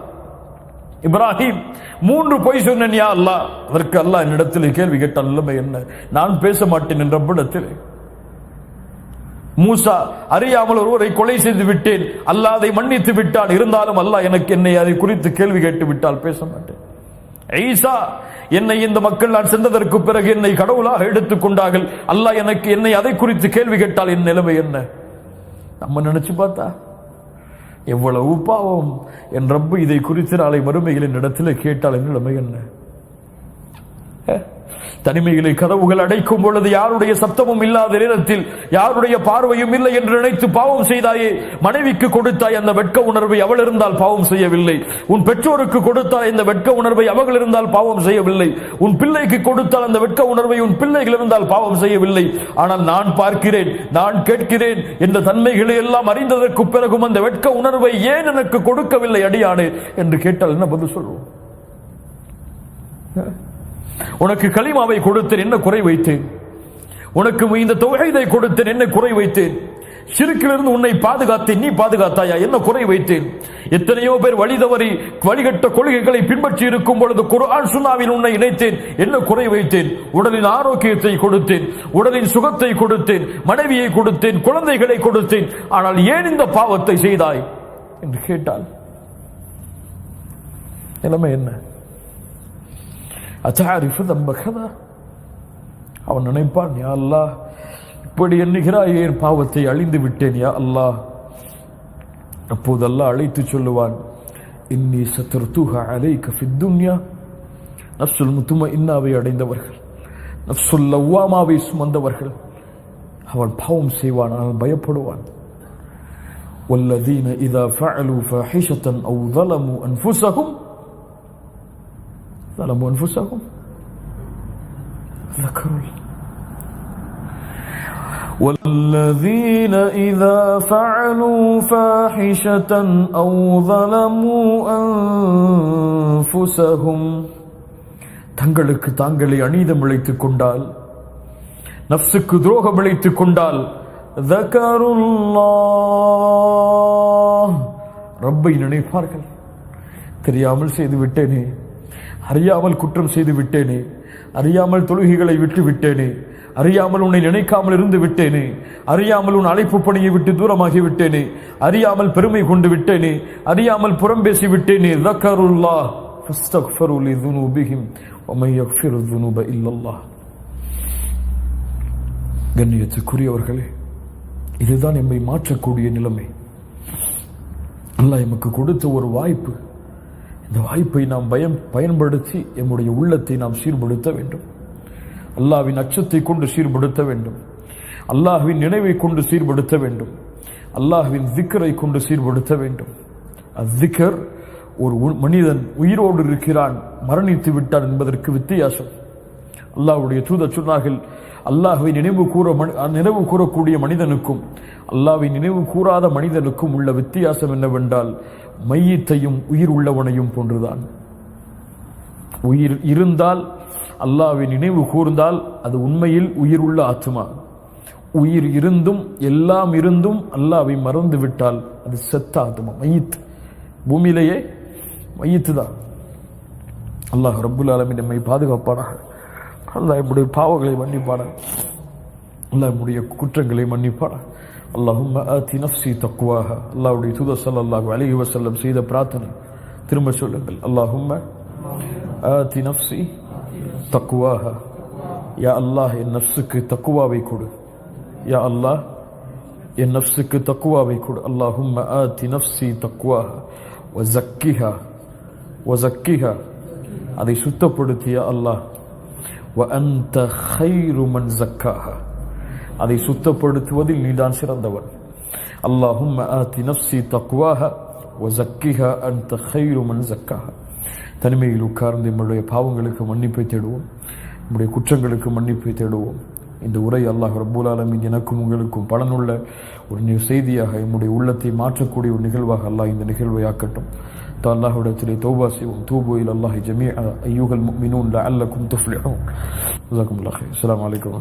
இப்ராஹிம் 3 பொய் சொன்னேன் யா அல்லாஹ், அதற்கு அல்லாஹ் என்னிடத்தில் கேள்வி கேட்டான், நிலைமை என்ன? நான் பேச மாட்டேன் என்ற ரப்பிடத்தில். மூசா அறியாமல் ஒருவரை கொலை செய்து விட்டேன், அல்லாஹ் அதை மன்னித்து விட்டான், இருந்தாலும் அல்லாஹ் என்னை அதை குறித்து கேள்வி கேட்டு விட்டால் பேச மாட்டேன். ஈசா என்னை இந்த மக்கள் நான் சென்றதற்கு பிறகு என்னை கடவுளாக எடுத்துக் கொண்டார்கள், அல்லாஹ் என்னை அதை குறித்து கேள்வி கேட்டால் என் நிலைமை என்ன? நம்ம நினைச்சு பார்த்தா எவ்வளவு பாவம். என் ரப்பு இதை குறித்து நாளை மறுமைகளின் இடத்துல கேட்டால் என் நிலைமை என்ன? தனிமைகளை கதவுகள் அடைக்கும் பொழுது யாருடைய சப்தமும் இல்லாத நேரத்தில் யாருடைய பார்வையும் இல்லை என்று நினைத்து பாவம் செய்தாயே. மனைவிக்கு கொடுத்தாய் அந்த வெட்க உணர்வை, அவள் இருந்தால் பாவம் செய்யவில்லை. உன் பெற்றோருக்கு கொடுத்தாய் இந்த வெட்க உணர்வை, அவர்கள் இருந்தால் பாவம் செய்யவில்லை. உன் பிள்ளைக்கு கொடுத்தால் அந்த வெட்க உணர்வை, உன் பிள்ளைகள் இருந்தால் பாவம் செய்யவில்லை. ஆனால் நான் பார்க்கிறேன், நான் கேட்கிறேன் என்ற தன்மைகளை எல்லாம் அறிந்ததற்கு பிறகும் அந்த வெட்க உணர்வை ஏன் எனக்கு கொடுக்கவில்லை அடியானே என்று கேட்டால் என்ன பதில் சொல்வோம்? உனக்கு கலிமாவை கொடுத்தேன், என்ன குறை வைத்தேன்? உனக்கு இந்த தௌஹீதை கொடுத்தேன், என்ன குறை வைத்தேன்? ஷிர்க்கிலிருந்து உன்னை பாதுகாத்தேன், நீ பாதுகாத்தாயா? என்ன குறை வைத்தேன்? எத்தனையோ பேர் வழி தவறி வழிகட்ட கொள்கைகளை பின்பற்றி இருக்கும் பொழுது குர்ஆன் சுன்னாவில் உன்னை இணைத்தேன், என்ன குறை வைத்தேன்? உடலின் ஆரோக்கியத்தை கொடுத்தேன், உடலின் சுகத்தை கொடுத்தேன், மனைவியை கொடுத்தேன், குழந்தைகளை கொடுத்தேன், ஆனால் ஏன் இந்த பாவத்தை செய்தாய் என்று கேட்டால் நிலைமை என்ன? அத்தாரிஃபு தம்பகதா, அவன் நினைப்பான், யா அல்லாஹ் இப்படி எண்ணுகிறாய், என் பாவத்தை அழிந்து விட்டேன் யா அல்லாஹ். அப்போது அல்லாஹ் அழைத்து சொல்லுவான், இன்னி சத்ருதுஹா அலைக ஃபித் துன்யா. நஃப்ஸுல் முத்மஇன்னாவை அடைந்தவர்கள், நஃப்ஸுல் லவ்வாமாவை சுமந்தவர்கள், அவன் பாவம் செய்வான், அவன் பயப்படுவான். வல்லதீன இதா ஃபஅலு ஃபாஹிஷத்தன் அவ் ظلموا அன்ஃபுஸஹும் ظلموا أنفسهم ذكروا والذين إذا فعلوا فاحشة أو ظلموا أنفسهم தங்களுக்கு தாங்களே அநீதம் இழைத்துக் கொண்டால், நஃப்ஸுக்கு துரோகம் இழைத்துக் கொண்டால், ذكروا ரப்பை நினைப்பார்கள். தெரியாமல் செய்து விட்டேனே, அறியாமல் குற்றம் செய்து விட்டேனே, அறியாமல் தொழுகைகளை விட்டு விட்டேனே, அறியாமல் உன்னை நினைக்காமல் இருந்து விட்டேனே, அறியாமல் உன் அழைப்பு பணியை விட்டு தூரமாகி விட்டேனே, அறியாமல் பெருமை கொண்டு விட்டேனே, அறியாமல் புறம் பேசி விட்டேனே. ذكروا فاستغفروا لذنوبهم ومن يغفر الذنوب إلا الله. கண்ணியத்துக்குரியவர்களே, இதுதான் நம்மை மாற்றக்கூடிய நிலைமை. அல்லாஹ் எமக்கு கொடுத்த ஒரு வாய்ப்பு. இந்த வாய்ப்பை நாம் பயன்படுத்தி நம்முடைய உள்ளத்தை நாம் சீர்படுத்த வேண்டும். அல்லாஹ்வின் அச்சத்தை கொண்டு சீர்படுத்த வேண்டும், அல்லாஹ்வின் நினைவை கொண்டு சீர்படுத்த வேண்டும், அல்லாஹ்வின் திக்ரை கொண்டு சீர்படுத்த வேண்டும். அத்திக்கர், ஒரு மனிதன் உயிரோடு இருக்கிறான், மரணித்து விட்டான் என்பதற்கு வித்தியாசம். அல்லாஹ்வுடைய தூதர் சொன்னார்கள், அல்லாஹ்வை நினைவு கூறக்கூடிய மனிதனுக்கும் அல்லாஹ்வை நினைவு கூறாத மனிதனுக்கும் உள்ள வித்தியாசம் என்னவென்றால், மையத்தையும் உயிர் உள்ளவனையும் போன்றுதான். உயிர் இருந்தால், அல்லாஹ்வை நினைவு கூர்ந்தால் அது உண்மையில் உயிர் உள்ள ஆத்மா. உயிர் இருந்தும் எல்லாம் இருந்தும் அல்லாஹ்வை மறந்து விட்டால் அது செத்த ஆத்மா, மையத். பூமியிலேயே மையத்து தான். அல்லாஹ் ரப்புல் ஆலமீன் நம்மை பாதுகாப்பானாக. அல்லாஹ் நம்முடைய பாவங்களை மன்னிப்பானாக, அல்லாஹ் நம்முடைய குற்றங்களை மன்னிப்பானாக. அல்லாஹும்ம ஆதி நஃப்ஸி தக்வாஹா. அல்லாஹ்வுடைய தூதர் ஸல்லல்லாஹு அலைஹி வஸல்லம் செய்த பிரார்த்தனை திரும்ப சொல்லுங்கள். அல்லாஹும்ம ஆதி நஃப்ஸி தக்வாஹா. யா அல்லாஹ் என் நஃப்ஸுக்கு தக்வாவை கொடு, யா அல்லாஹ் என் நஃப்ஸுக்கு தக்வாவை கொடு. அல்லாஹும்ம ஆதி நஃப்ஸி தக்வாஹா வஸக்கிஹா வஸக்கிஹா, அதை சுத்தப்படுத்திய அல்லாஹ். வ அன்த கைரு மன் ஸக்காஹா, அதை சுத்தப்படுத்துவதில் நீதான் சிறந்தவன். அல்லாஹும்ம ஆதி நஃப்ஸி தக்வாஹா வஸக்கிஹா அன்த கைரு மன் ஸக்காஹா. தனிமையில் உட்கார்ந்து நம்முடைய பாவங்களுக்கு மன்னிப்பை தேடுவோம், நம்முடைய குற்றங்களுக்கு மன்னிப்பை தேடுவோம். இந்த உரை அல்லாஹ் ரப்பல் ஆலமீன் எனக்கும் உங்களுக்கும் பலனுள்ள ஒரு செய்தியாக, நம்முடைய உள்ளத்தை மாற்றக்கூடிய ஒரு நிகழ்வாக அல்லாஹ் இந்த நிகழ்வை ஆக்கட்டும். அல்லாஹ்விடத்திலே தௌபா செய்வோம். தூபு இலல்லாஹி ஜமீஅ அய்யுஹல் முஃமினூன் லஅல்லகும் துஃப்லிஹூன். ஜஸாக்குமுல்லாஹ். அஸ்ஸலாமு அலைக்கும்.